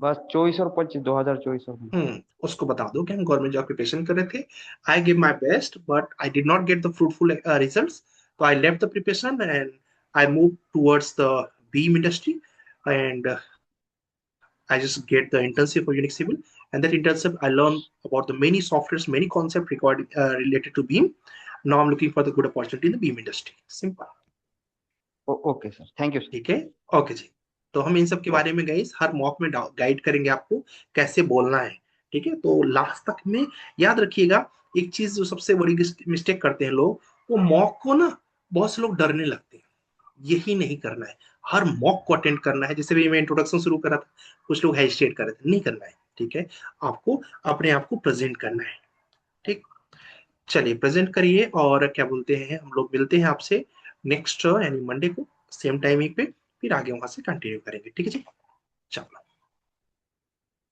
[SPEAKER 3] बस 24 और 25, 2024 और 25।
[SPEAKER 1] उसको बता दो कि हम गवर्नमेंट जॉब प्रिपरेशन कर रहे थे। I give my best but I did not get the fruitful results, तो I left the preparation and I move towards the BIM industry, and I just get the internship for Unix Civil, and that internship I learned about the many softwares, many concepts recorded related to Beam. Now I'm looking for the good opportunity in the Beam industry. Simple.
[SPEAKER 3] Okay sir, thank you sir.
[SPEAKER 1] ठीक है, okay जी। तो हम इन सब के बारे में guys हर mock में guide करेंगे आपको कैसे बोलना है। ठीक है, तो लास्ट तक में याद रखिएगा, एक चीज जो सबसे बड़ी मिस्टेक करते हैं लोग, वो मॉक को ना बहुत से लोग डरने लगते हैं। यही नहीं करना है, हर मॉक को अटेंड करना है। जैसे भी मैं इंट्रोडक्शन शुरू करा था, कुछ लोग हेजिटेट कर रहे थे, नहीं करना है, ठीक है, आपको अपने आप को प्रेजेंट करना है, ठीक। चलिए प्रेजेंट करिए, और क्या बोलते हैं, हम लोग मिलते हैं आपसे नेक्स्ट यानी मंडे को सेम टाइमिंग पे, फिर आगे वहां से कंटिन्यू करेंगे, ठीक है जी, चलो।